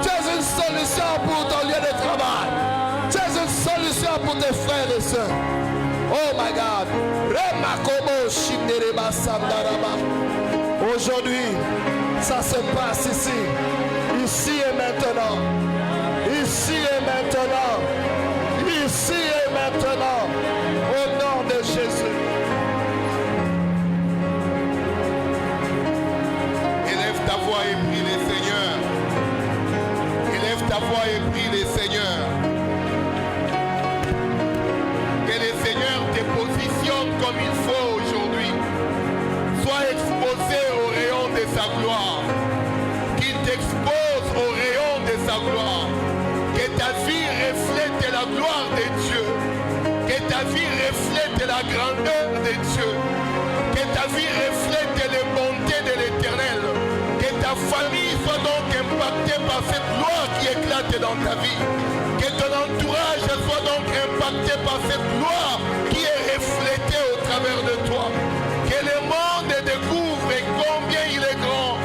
Tu es une solution pour ton lieu de travail. Tu es une solution pour tes frères et sœurs. Oh my God. Aujourd'hui, ça se passe ici. Ici et maintenant. Ici et maintenant. Ici et maintenant. Au nom de Jésus. Élève ta voix et prie les Seigneurs. Élève ta voix et prie les Seigneurs. Que le Seigneur te positionne comme il faut aujourd'hui. Sois exposé au rayon de sa gloire. Qu'il t'expose au rayon de sa gloire. Que ta vie reflète la gloire de Dieu. Que ta vie reflète la grandeur de Dieu. Que ta vie reflète les bontés de l'Éternel. Que ta famille soit donc impactée par cette gloire qui éclate dans ta vie. Que ton entourage soit donc impacté par cette gloire qui est reflétée au travers de toi. Que le monde découvre combien il est grand,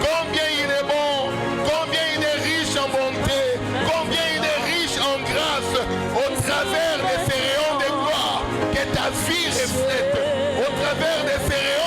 combien il est bon, combien il est riche en bonté, combien il est riche en grâce au travers de ces rayons de gloire. Que ta vie reflète au travers de ces rayons